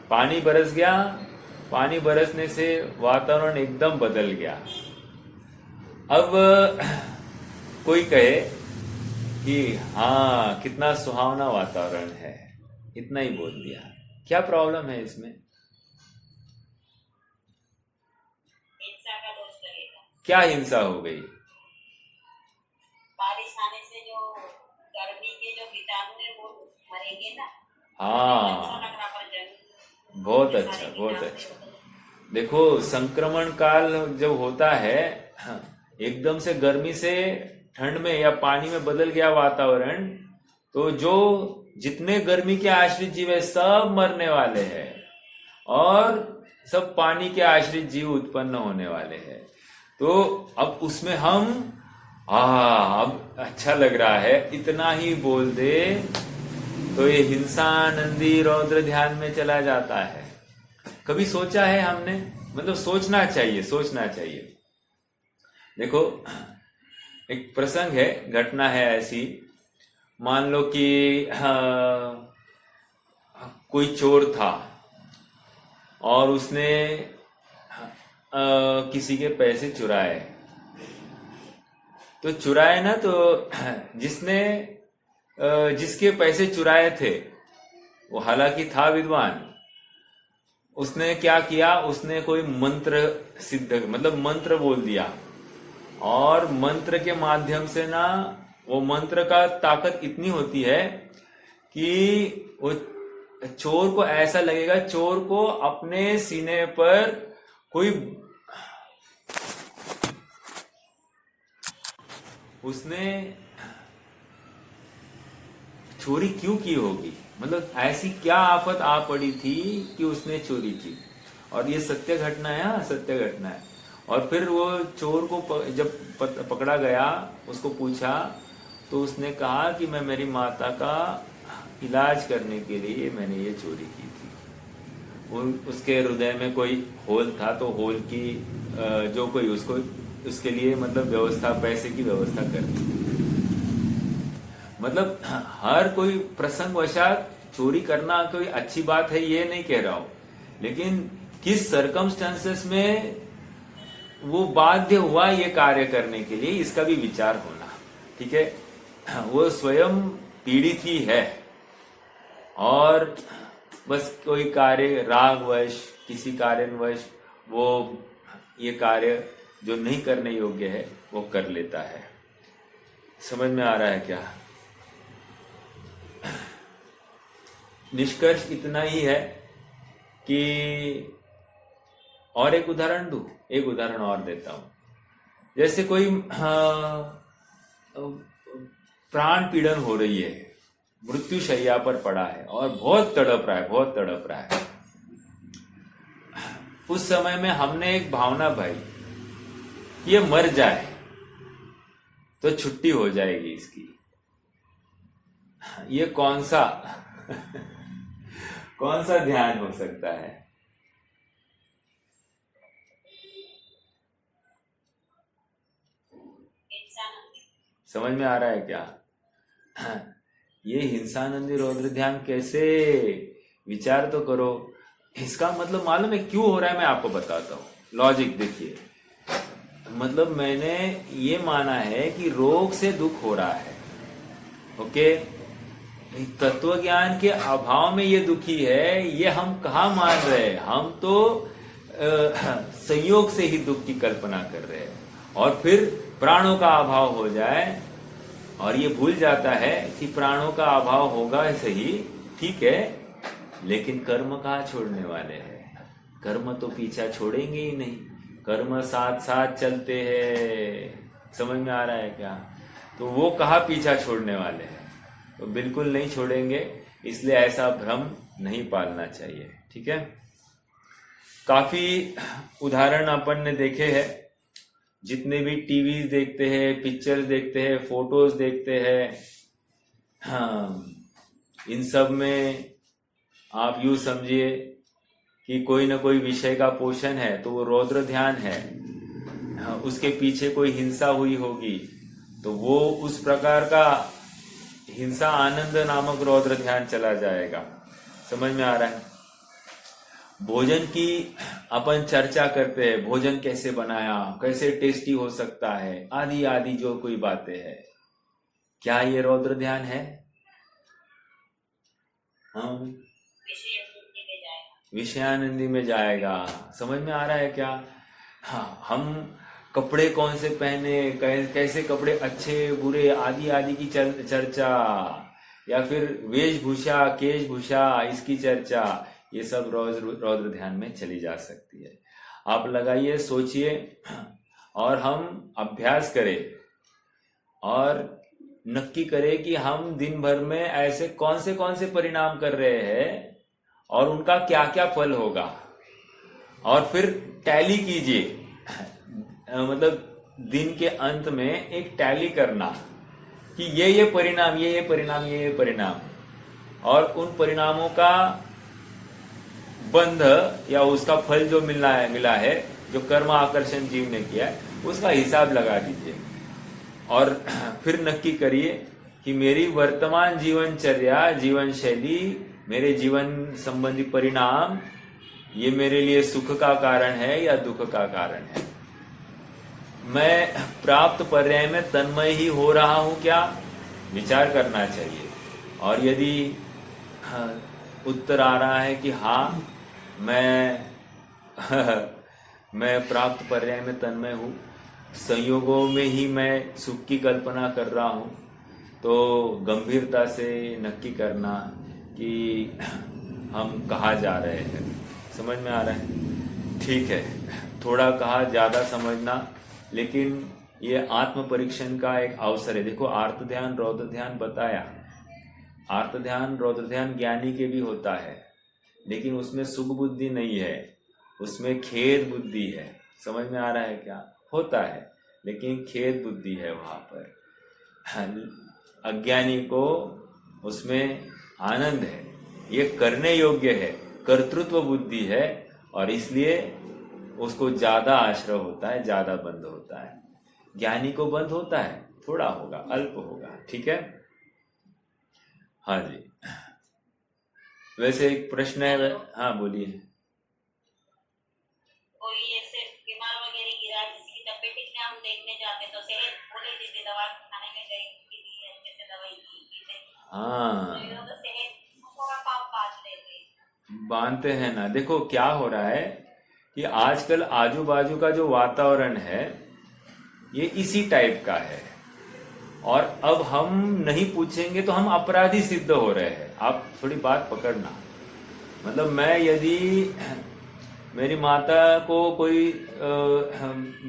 A: पानी बरस गया, पानी बरसने से वातावरण एकदम बदल गया। अब कोई कहे कि हाँ कितना सुहावना वातावरण है, इतना ही बोल दिया, क्या प्रॉब्लम है इसमें?
B: हिंसा का दोष लगेगा।
A: क्या हिंसा हो गई?
B: बारिश आने से जो गर्मी के जो कीटाणु है वो मरेंगे ना।
A: हाँ, बहुत अच्छा, बहुत अच्छा। देखो संक्रमण काल जब होता है, एकदम से गर्मी से ठंड में या पानी में बदल गया वातावरण, तो जो जितने गर्मी के आश्रित जीव है सब मरने वाले हैं और सब पानी के आश्रित जीव उत्पन्न होने वाले हैं। तो अब उसमें हम अब अच्छा लग रहा है, इतना ही बोल दे तो ये हिंसा नंदी रौद्र ध्यान में चला जाता है। कभी सोचा है हमने? मतलब सोचना चाहिए, सोचना चाहिए। देखो एक प्रसंग है, घटना है ऐसी। मान लो कि कोई चोर था और उसने किसी के पैसे चुराए। तो चुराए ना, तो जिसके पैसे चुराए थे वो हालांकि था विद्वान। उसने क्या किया, उसने कोई मंत्र सिद्ध, मतलब मंत्र बोल दिया, और मंत्र के माध्यम से ना, वो मंत्र का ताकत इतनी होती है कि वो चोर को ऐसा लगेगा, चोर को अपने सीने पर कोई, उसने चोरी क्यों की होगी, मतलब ऐसी क्या आफत आ पड़ी थी कि उसने चोरी की। और ये सत्य घटना है, सत्य घटना है। और फिर वो चोर को जब पकड़ा गया, उसको पूछा तो उसने कहा कि मैं मेरी माता का इलाज करने के लिए मैंने ये चोरी की थी। उसके हृदय में कोई होल था, तो होल की जो कोई उसको उसके लिए मतलब व्यवस्था, पैसे की व्यवस्था कर दी। मतलब हर कोई प्रसंग वशात चोरी करना कोई अच्छी बात है ये नहीं कह रहा हूं, लेकिन किस सर्कमस्टेंसेस में वो बाध्य हुआ ये कार्य करने के लिए, इसका भी विचार होना। ठीक है, वो स्वयं पीड़ित ही है और बस कोई कार्य रागवश, किसी कारणवश वो ये कार्य जो नहीं करने योग्य है वो कर लेता है। समझ में आ रहा है क्या? निष्कर्ष इतना ही है कि, और एक उदाहरण दूं, एक उदाहरण और देता हूं। जैसे कोई प्राण पीड़न हो रही है, मृत्यु शैया पर पड़ा है और बहुत तड़प रहा है, बहुत तड़प रहा है। उस समय में हमने एक भावना भाई, ये मर जाए तो छुट्टी हो जाएगी इसकी। ये कौन सा कौन सा ध्यान हो सकता है? समझ में आ रहा है क्या? ये हिंसानंदी रौद्र ध्यान कैसे, विचार तो करो। इसका मतलब मालूम है क्यों हो रहा है? मैं आपको बताता हूँ। लॉजिक देखिए, मतलब मैंने ये माना है कि रोग से दुख हो रहा है, ओके। तत्व ज्ञान के अभाव में ये दुखी है, ये हम कहाँ मान रहे हैं? हम तो संयोग से ही दुख की कल्पना कर रहे हैं। और फिर प्राणों का अभाव हो जाए और ये भूल जाता है कि प्राणों का अभाव होगा सही, ठीक है, लेकिन कर्म कहाँ छोड़ने वाले हैं? कर्म तो पीछा छोड़ेंगे ही नहीं, कर्म साथ साथ चलते हैं। समझ में आ रहा है क्या? तो वो कहाँ पीछा छोड़ने वाले हैं? तो बिल्कुल नहीं छोड़ेंगे, इसलिए ऐसा भ्रम नहीं पालना चाहिए, ठीक है। काफी उदाहरण अपन ने देखे हैं, जितने भी टीवी देखते हैं, पिक्चर्स देखते हैं, फोटोज देखते हैं, हाँ, इन सब में आप यूं समझिए कि कोई ना कोई विषय का पोषण है तो वो रौद्र ध्यान है। हाँ, उसके पीछे कोई हिंसा हुई होगी तो वो उस प्रकार का हिंसा आनंद नामक रौद्र ध्यान चला जाएगा। समझ में आ रहा है? भोजन की अपन चर्चा करते हैं, भोजन कैसे बनाया, कैसे टेस्टी हो सकता है, आदि आदि जो कोई बातें हैं, क्या ये रौद्र ध्यान है? हम विषयानंदी में जाएगा। समझ में आ रहा है क्या? हाँ, हम कपड़े कौन से पहने, कैसे कपड़े अच्छे बुरे आदि आदि की चर्चा, या फिर वेशभूषा केशभूषा इसकी चर्चा, ये सब रौद्र ध्यान में चली जा सकती है। आप लगाइए, सोचिए और हम अभ्यास करें और नक्की करें कि हम दिन भर में ऐसे कौन से परिणाम कर रहे हैं और उनका क्या क्या फल होगा। और फिर टैली कीजिए, मतलब दिन के अंत में एक टैली करना कि ये परिणाम, ये परिणाम, ये परिणाम, और उन परिणामों का बंध या उसका फल जो मिला है, जो कर्म आकर्षण जीव ने किया है, उसका हिसाब लगा दीजिए। और फिर नक्की करिए कि मेरी वर्तमान जीवनचर्या, जीवन शैली, मेरे जीवन संबंधी परिणाम, ये मेरे लिए सुख का कारण है या दुख का कारण है। मैं प्राप्त पर्याय में तन्मय ही हो रहा हूं क्या? विचार करना चाहिए। और यदि उत्तर आ रहा है कि हाँ, मैं प्राप्त पर्याय में तन्मय हूँ, संयोगों में ही मैं सुख की कल्पना कर रहा हूँ, तो गंभीरता से नक्की करना कि हम कहाँ जा रहे हैं। समझ में आ रहा है? ठीक है, थोड़ा कहा, ज्यादा समझना, लेकिन ये आत्म परीक्षण का एक अवसर है। देखो, आर्त ध्यान रौद्र ध्यान बताया, आर्त ध्यान रौद्र ध्यान ज्ञानी के भी होता है, लेकिन उसमें सुख बुद्धि नहीं है, उसमें खेद बुद्धि है। समझ में आ रहा है क्या? होता है लेकिन खेद बुद्धि है वहां पर। अज्ञानी को उसमें आनंद है, ये करने योग्य है, कर्तृत्व बुद्धि है, और इसलिए उसको ज्यादा आश्रय होता है, ज्यादा बंध होता है। ज्ञानी को बंध होता है, थोड़ा होगा, अल्प होगा, ठीक है। हाँ जी, वैसे एक प्रश्न है। हाँ बोलिए।
B: कोई ऐसे बीमार वगैरह गिरा, जिसकी तबीयत ठीक नहीं, हम देखने जाते तो सेहत बोले देते, दवा खाने में गई अच्छे से दवाई की,
A: हाँ,
B: तो सेहत थोड़ा पाप
A: बांधते हैं ना। देखो क्या हो रहा है कि आजकल आजू बाजू का जो वातावरण है ये इसी टाइप का है, और अब हम नहीं पूछेंगे तो हम अपराधी सिद्ध हो रहे हैं। आप थोड़ी बात पकड़ना, मतलब मैं यदि मेरी माता को कोई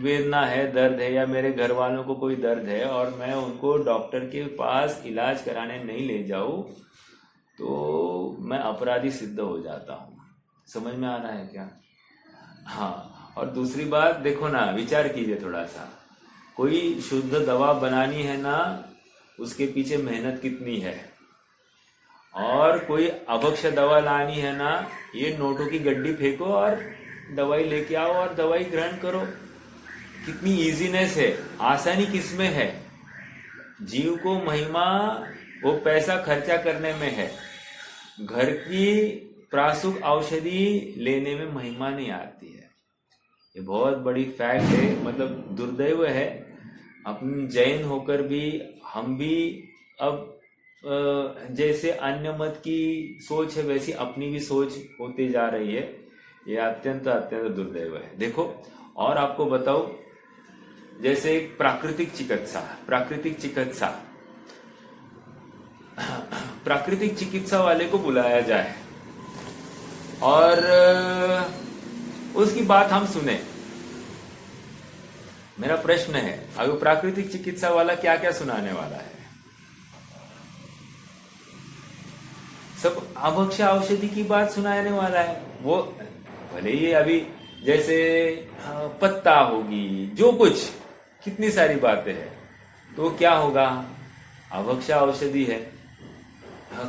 A: वेदना है, दर्द है, या मेरे घर वालों को कोई दर्द है और मैं उनको डॉक्टर के पास इलाज कराने नहीं ले जाऊं तो मैं अपराधी सिद्ध हो जाता हूँ। समझ में आ रहा है क्या? हाँ, और दूसरी बात देखो ना, विचार कीजिए थोड़ा सा, कोई शुद्ध दवा बनानी है ना, उसके पीछे मेहनत कितनी है, और कोई अभक्ष्य दवा लानी है ना, ये नोटों की गड्डी फेंको और दवाई लेके आओ और दवाई ग्रहण करो। कितनी इजीनेस है, आसानी किसमें है? जीव को महिमा वो पैसा खर्चा करने में है, घर की प्रासुक औषधि लेने में महिमा नहीं आती है। ये बहुत बड़ी फैक्ट है। मतलब दुर्दैव है, अपनी जैन होकर भी हम भी अब जैसे अन्य मत की सोच है वैसी अपनी भी सोच होती जा रही है। ये अत्यंत अत्यंत दुर्दैव है। देखो और आपको बताओ, जैसे प्राकृतिक चिकित्सा वाले को बुलाया जाए और उसकी बात हम सुने। मेरा प्रश्न है, अगर प्राकृतिक चिकित्सा वाला क्या क्या सुनाने वाला है? सब अभक्ष्य औषधि की बात सुनाने वाला है। वो भले ही अभी जैसे पत्ता होगी, जो कुछ कितनी सारी बातें हैं, तो क्या होगा? अभक्ष्य औषधि है।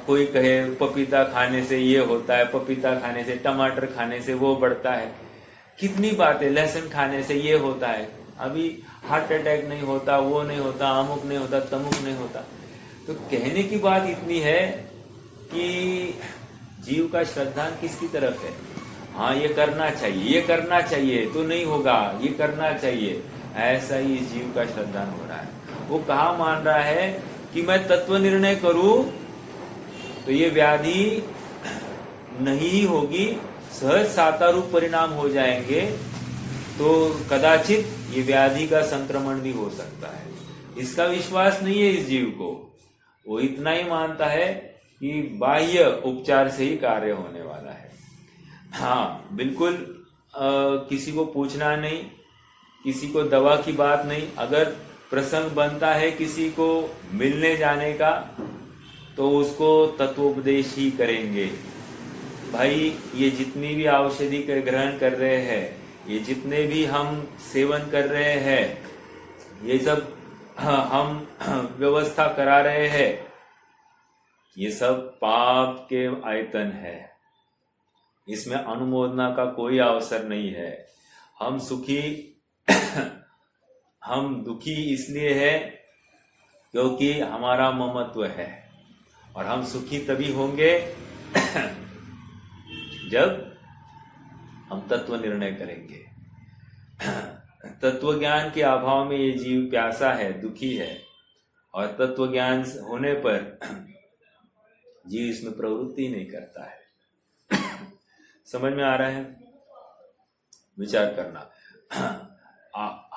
A: कोई कहे पपीता खाने से ये होता है, पपीता खाने से, टमाटर खाने से वो बढ़ता है, कितनी बातें, लहसुन खाने से ये होता है, अभी हार्ट अटैक नहीं होता, वो नहीं होता, अमुक नहीं होता, तमुक नहीं होता। तो कहने की बात इतनी है कि जीव का श्रद्धान किसकी तरफ है? हाँ ये करना चाहिए, ये करना चाहिए तो नहीं होगा, ये करना चाहिए, ऐसा ही इस जीव का श्रद्धान हो रहा है। वो कहा मान रहा है कि मैं तत्व निर्णय करूं तो ये व्याधि नहीं होगी, सहज सातारूप परिणाम हो जाएंगे, तो कदाचित ये व्याधि का संक्रमण भी हो सकता है। इसका विश्वास नहीं है इस जीव को। वो इतना ही मानता है कि बाह्य उपचार से ही कार्य होने वाला है। हाँ बिल्कुल, किसी को पूछना नहीं, किसी को दवा की बात नहीं। अगर प्रसंग बनता है किसी को मिलने जाने का तो उसको तत्वोपदेश ही करेंगे। भाई ये जितनी भी औषधि के ग्रहण कर रहे हैं, ये जितने भी हम सेवन कर रहे हैं, ये सब हम व्यवस्था करा रहे हैं, ये सब पाप के आयतन है। इसमें अनुमोदना का कोई अवसर नहीं है। हम सुखी हम दुखी इसलिए है क्योंकि हमारा ममत्व है, और हम सुखी तभी होंगे जब हम तत्व निर्णय करेंगे। तत्व ज्ञान के अभाव में ये जीव प्यासा है, दुखी है, और तत्व ज्ञान होने पर जीव इसमें प्रवृत्ति नहीं करता है। समझ में आ रहा है? विचार करना।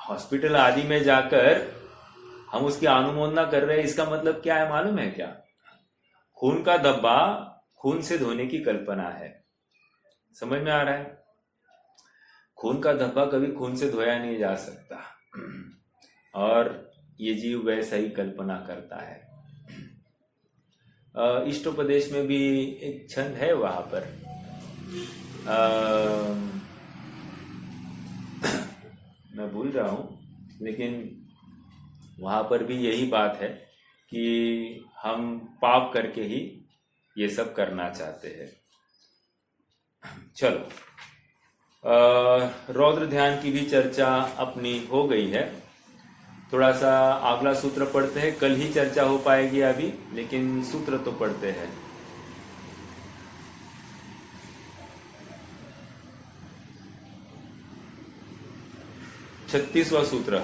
A: हॉस्पिटल आदि में जाकर हम उसकी अनुमोदना कर रहे हैं, इसका मतलब क्या है मालूम है क्या? खून का धब्बा खून से धोने की कल्पना है। समझ में आ रहा है? खून का धब्बा कभी खून से धोया नहीं जा सकता, और ये जीव वैसा ही कल्पना करता है। इष्टोपदेश में भी एक छंद है, वहां पर मैं भूल रहा हूं, लेकिन वहां पर भी यही बात है कि हम पाप करके ही ये सब करना चाहते हैं। चलो, रौद्र ध्यान की भी चर्चा अपनी हो गई है। थोड़ा सा अगला सूत्र पढ़ते हैं, कल ही चर्चा हो पाएगी अभी, लेकिन सूत्र तो पढ़ते हैं। छत्तीसवां सूत्र।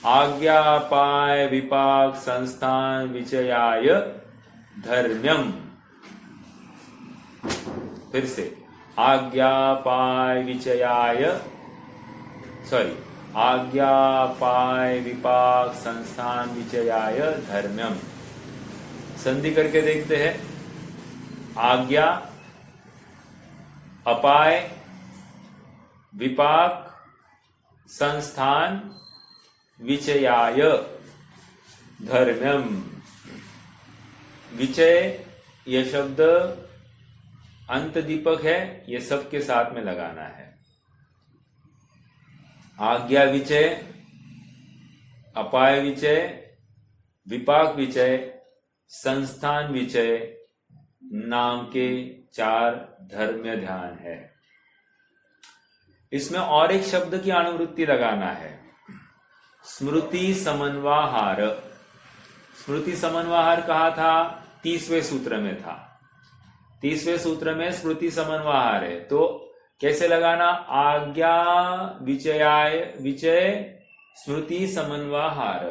A: आज्ञापाय विपाक संस्थान विचयाय धर्म्यम। फिर से, आज्ञापाय विपाक संस्थान विचयाय धर्म्यम। संधि करके देखते हैं। आज्ञा, अपाय, विपाक, संस्थान, विचयाय धर्म्यम। विचय यह शब्द अंत दीपक है, ये सबके साथ में लगाना है। आज्ञा विचय, अपाय विचय, विपाक विचय, संस्थान विचय नाम के 4 धर्म्य ध्यान है। इसमें और एक शब्द की अनुवृत्ति लगाना है, स्मृति समन्वाहार। स्मृति समन्वाहार कहा था? 30वें सूत्र में था। 30वें सूत्र में स्मृति समन्वाहार है, तो कैसे लगाना? आज्ञा विचयाय विचय स्मृति समन्वाहार,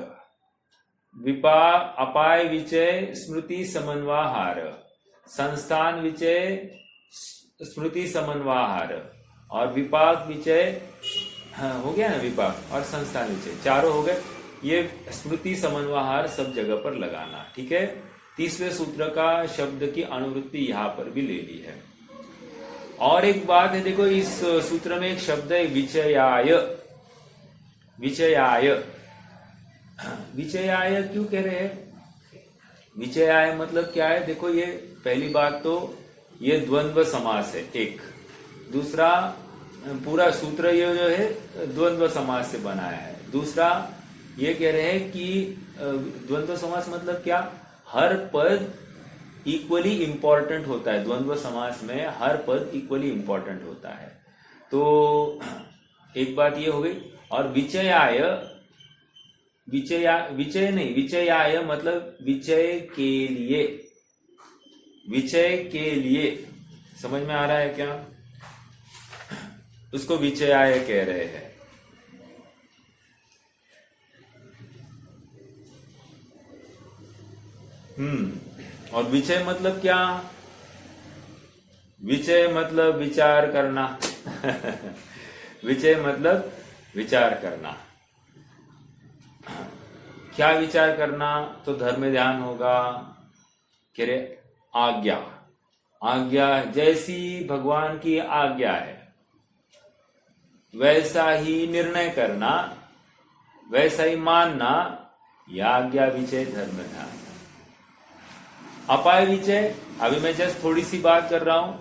A: अपाय विचय स्मृति समन्वाहार, संस्थान विचय स्मृति समन्वाहार और विपाक विचय, हो गया ना, विपाक और संस्थान विचय, चारों हो गए। ये स्मृति समन्वाहार सब जगह पर लगाना, ठीक है। 30वें सूत्र का शब्द की अनुवृत्ति यहां पर भी ले ली है। और एक बात है, देखो इस सूत्र में एक शब्द है विचयाय। विचयाय, विचयाय क्यों कह रहे हैं? विचयाय मतलब क्या है? देखो ये पहली बात तो ये द्वंद्व समास है एक, दूसरा पूरा सूत्र ये जो है द्वंद्व समास से बनाया है। दूसरा ये कह रहे हैं कि द्वंद्व समास मतलब क्या? हर पद इक्वली इंपॉर्टेंट होता है। द्वंद्व समास में हर पद इक्वली इंपॉर्टेंट होता है। तो एक बात ये हो गई। और विचयाय, विचय नहीं, विचयाय मतलब विचय के लिए, विचय के लिए, समझ में आ रहा है क्या? उसको विचयाय कह रहे हैं। और विचय मतलब क्या? विचय मतलब विचार करना। विचय मतलब विचार करना। क्या विचार करना? तो धर्म ध्यान होगा, कह रहे आज्ञा। आज्ञा जैसी भगवान की आज्ञा है वैसा ही निर्णय करना, वैसा ही मानना, यह आज्ञा विचय धर्म ध्यान। अपाय विचय, अभी मैं जस्ट थोड़ी सी बात कर रहा हूं,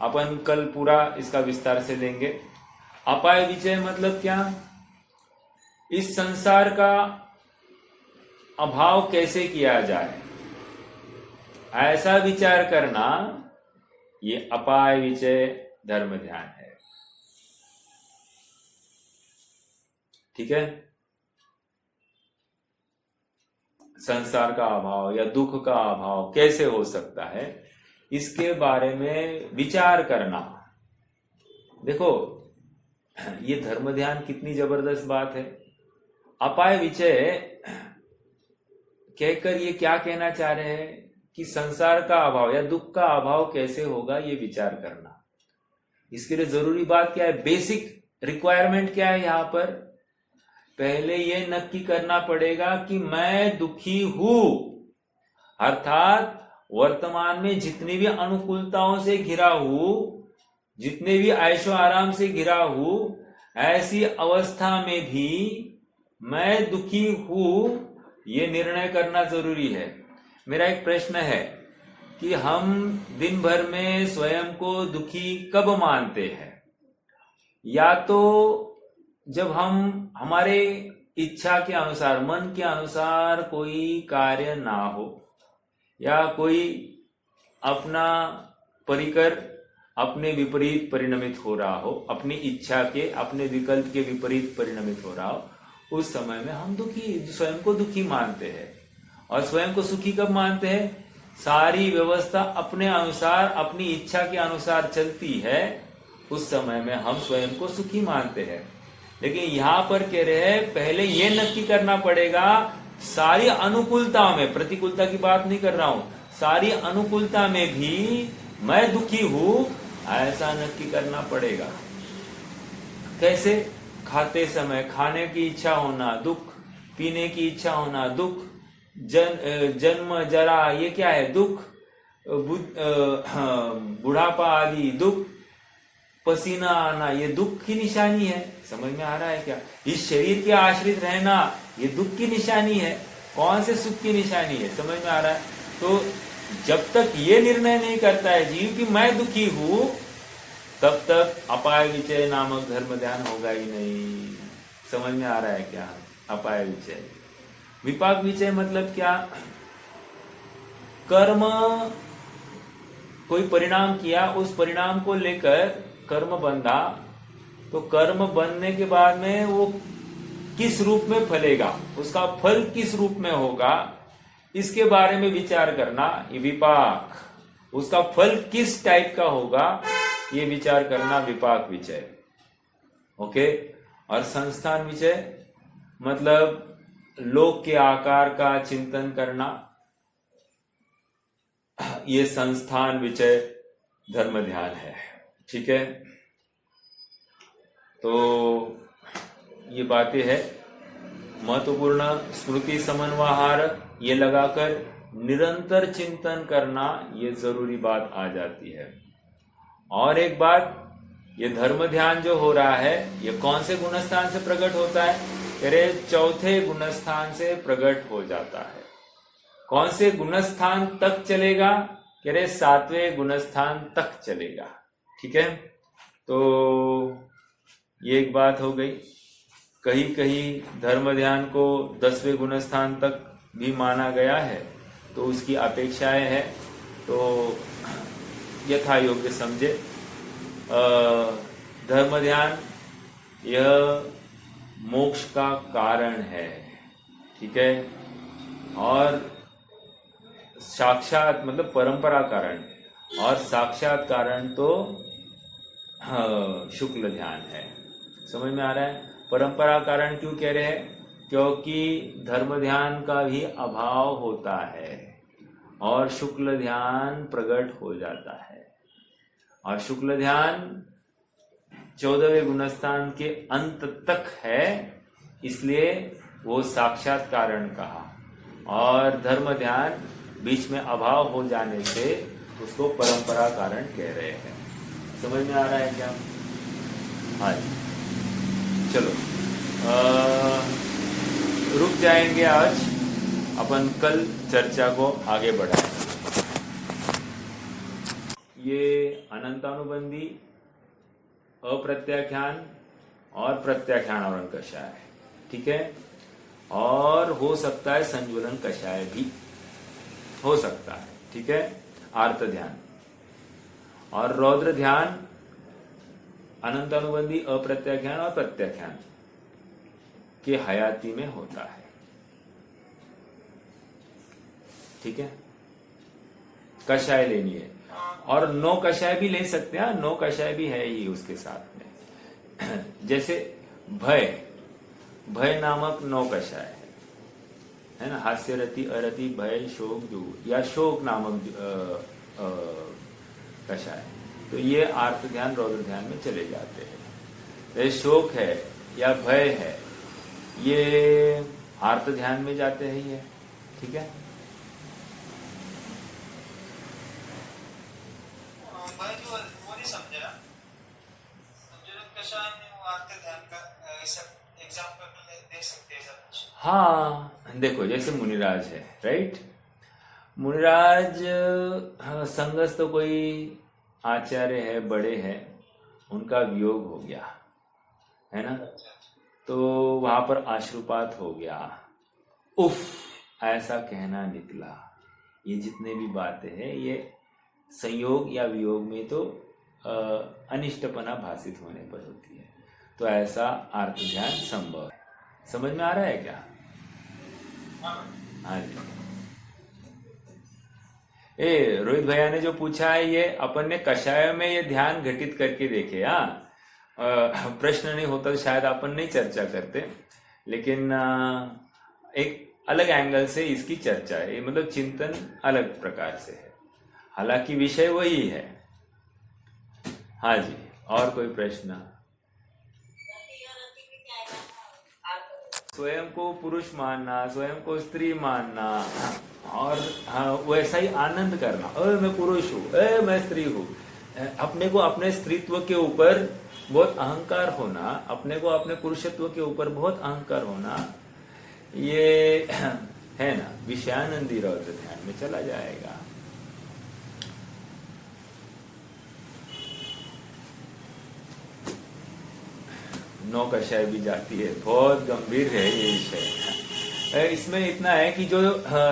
A: अपन कल पूरा इसका विस्तार से लेंगे। अपाय विचय मतलब क्या? इस संसार का अभाव कैसे किया जाए, ऐसा विचार करना, ये अपाय विचय धर्म ध्यान है। ठीक है। संसार का अभाव या दुख का अभाव कैसे हो सकता है, इसके बारे में विचार करना। देखो ये धर्म ध्यान कितनी जबरदस्त बात है। अपाय विचय कहकर ये क्या कहना चाह रहे हैं कि संसार का अभाव या दुख का अभाव कैसे होगा, ये विचार करना। इसके लिए जरूरी बात क्या है, बेसिक रिक्वायरमेंट क्या है यहां पर? पहले ये नक्की करना पड़ेगा कि मैं दुखी हूं, अर्थात वर्तमान में जितनी भी अनुकूलताओं से घिरा हूं, जितने भी ऐशो आराम से घिरा हूं, ऐसी अवस्था में भी मैं दुखी हूं, ये निर्णय करना जरूरी है। मेरा एक प्रश्न है कि हम दिन भर में स्वयं को दुखी कब मानते हैं? या तो जब हम हमारे इच्छा के अनुसार, मन के अनुसार कोई कार्य ना हो, या कोई अपना परिकर अपने विपरीत परिणमित हो रहा हो, अपनी इच्छा के, अपने विकल्प के विपरीत परिणमित हो रहा हो, उस समय में हम दुखी, स्वयं को दुखी मानते हैं। और स्वयं को सुखी कब मानते हैं? सारी व्यवस्था अपने अनुसार, अपनी इच्छा के अनुसार चलती है, उस समय में हम स्वयं को सुखी मानते हैं। लेकिन यहां पर कह रहे हैं पहले यह नक्की करना पड़ेगा, सारी अनुकूलता में, प्रतिकूलता की बात नहीं कर रहा हूं, सारी अनुकूलता में भी मैं दुखी हूं, ऐसा नक्की करना पड़ेगा। कैसे? खाते समय खाने की इच्छा होना दुख, पीने की इच्छा होना दुख, जन्म जरा ये क्या है? दुख, बुढ़ापा आदि दुख, पसीना आना ये दुख की निशानी है। समझ में आ रहा है क्या? इस शरीर के आश्रित रहना ये दुख की निशानी है। कौन से सुख की निशानी है? समझ में आ रहा है? तो जब तक ये निर्णय नहीं करता है जीव कि मैं दुखी हूं, तब तक अपाय विचय नामक धर्म ध्यान होगा ही नहीं। समझ में आ रहा है क्या? अपाय विचय। विपाक विचय मतलब क्या? कर्म, कोई परिणाम किया, उस परिणाम को लेकर कर्म बंधा, तो कर्म बनने के बाद में वो किस रूप में फलेगा, उसका फल किस रूप में होगा, इसके बारे में विचार करना ये विपाक, उसका फल किस टाइप का होगा ये विचार करना विपाक विषय। ओके। और संस्थान विषय मतलब लोक के आकार का चिंतन करना, ये संस्थान विषय धर्म ध्यान है। ठीक है, तो ये बातें है महत्वपूर्ण। स्मृति समन्वहार ये लगाकर निरंतर चिंतन करना ये जरूरी बात आ जाती है। और एक बात, ये धर्म ध्यान जो हो रहा है ये कौन से गुणस्थान से प्रकट होता है? अरे चौथे गुणस्थान से प्रकट हो जाता है। कौन से गुणस्थान तक चलेगा? अरे 7वें गुणस्थान तक चलेगा। ठीक है, तो ये एक बात हो गई। कहीं कहीं धर्म ध्यान को 10वें गुणस्थान तक भी माना गया है, तो उसकी अपेक्षाएं हैं, तो यथा योग्य समझे। धर्म ध्यान यह मोक्ष का कारण है। ठीक है, और साक्षात मतलब परंपरा कारण, और साक्षात कारण तो शुक्ल ध्यान है। समझ में आ रहा है? परंपरा कारण क्यों कह रहे हैं? क्योंकि धर्म ध्यान का भी अभाव होता है और शुक्ल ध्यान प्रकट हो जाता है। और शुक्ल ध्यान 14वें गुणस्थान के अंत तक है, इसलिए वो साक्षात कारण कहा। और धर्म ध्यान बीच में अभाव हो जाने से उसको परंपरा कारण कह रहे हैं। समझ में आ रहा है क्या? हाँ जी, चलो रुक जाएंगे आज, अपन कल चर्चा को आगे बढ़ाएंगे। ये अनंतानुबंधी, अप्रत्याख्यान और प्रत्याख्यान आवरण कषाय है। ठीक है, और हो सकता है संज्वलन कषाय भी हो सकता है। ठीक है, आर्त ध्यान और रौद्र ध्यान अनंतानुबंधी, अप्रत्याख्यान और प्रत्याख्यान के हयाती में होता है। ठीक है, कषाय लेनी है और 9 कषाय भी ले सकते हैं। 9 कषाय भी है ही उसके साथ में। जैसे भय, भय नामक 9 कषाय है ना, हास्य रति, अरति, भय, शोक, दुख, या शोक नामक कषाय, तो ये आर्त ध्यान रौद्र ध्यान में चले जाते हैं। ये शोक है या भय है, ये आर्त ध्यान में जाते हैं ये। ठीक है,
C: मैं जो वो नहीं समझा, संज्वलन कषाय में वो आर्त ध्यान का एग्जाम्पल दे सकते हैं कुछ?
A: हाँ देखो, जैसे मुनिराज है, राइट। मुनिराज संगस तो कोई आचार्य है, बड़े हैं, उनका वियोग हो गया है ना, तो वहां पर आश्रुपात हो गया। उफ, ऐसा कहना निकला। ये जितने भी बातें हैं ये संयोग या वियोग में तो अनिष्टपना भाषित होने पर होती है, तो ऐसा आर्त ध्यान संभव है। समझ में आ रहा है क्या? हाँ जी। रोहित भैया ने जो पूछा है, ये अपन ने कषाय में ये ध्यान घटित करके देखे। प्रश्न नहीं होता तो शायद अपन नहीं चर्चा करते, लेकिन एक अलग एंगल से इसकी चर्चा है। ये मतलब चिंतन अलग प्रकार से है, हालांकि विषय वही है। हाँ जी, और कोई प्रश्न? स्वयं को पुरुष मानना, स्वयं को स्त्री मानना, और हाँ वैसा ही आनंद करना, मैं पुरुष हूँ, मैं स्त्री हूँ। अपने को अपने स्त्रीत्व के ऊपर बहुत अहंकार होना, अपने को अपने पुरुषत्व के ऊपर बहुत अहंकार होना, ये है ना, विषयानंदी रौद्र ध्यान में चला जाएगा। नौ कषाय भी जाती है, बहुत गंभीर है ये विषय। इसमें इतना है कि जो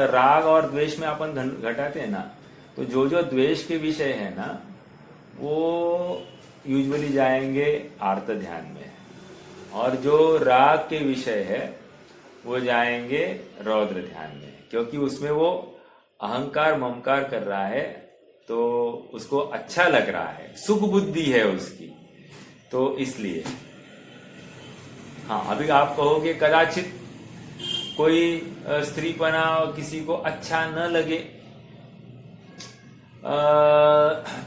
A: राग और द्वेष में अपन घटाते हैं ना, तो जो जो द्वेष के विषय है ना, वो यूजुअली जाएंगे आर्त ध्यान में, और जो राग के विषय है वो जाएंगे रौद्र ध्यान में, क्योंकि उसमें वो अहंकार ममकार कर रहा है तो उसको अच्छा लग रहा है, सुख बुद्धि है उसकी, तो इसलिए। हाँ, अभी आप कहोगे कदाचित कोई स्त्रीपना किसी को अच्छा न लगे,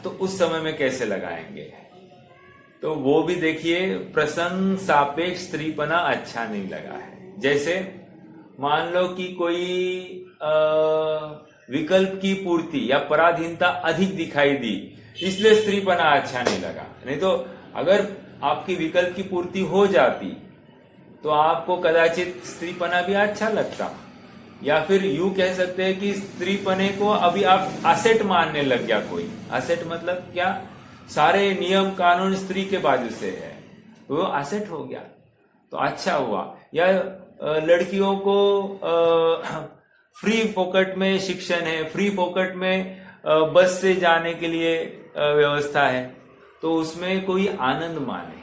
A: तो उस समय में कैसे लगाएंगे? तो वो भी देखिए, प्रसंग सापेक्ष स्त्रीपना अच्छा नहीं लगा है। जैसे मान लो कि कोई विकल्प की पूर्ति या पराधीनता अधिक दिखाई दी, इसलिए स्त्रीपना अच्छा नहीं लगा। नहीं तो अगर आपकी विकल्प की पूर्ति हो जाती तो आपको कदाचित स्त्रीपना भी अच्छा लगता। या फिर यूं कह सकते हैं कि स्त्रीपने को अभी आप असेट मानने लग गया। कोई असेट मतलब क्या? सारे नियम कानून स्त्री के बाजू से है, वो असेट हो गया तो अच्छा हुआ। या लड़कियों को फ्री फोकट में शिक्षण है, फ्री फोकट में बस से जाने के लिए व्यवस्था है, तो उसमें कोई आनंद माने,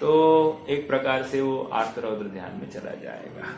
A: तो एक प्रकार से वो आर्त रौद्र ध्यान में चला जाएगा।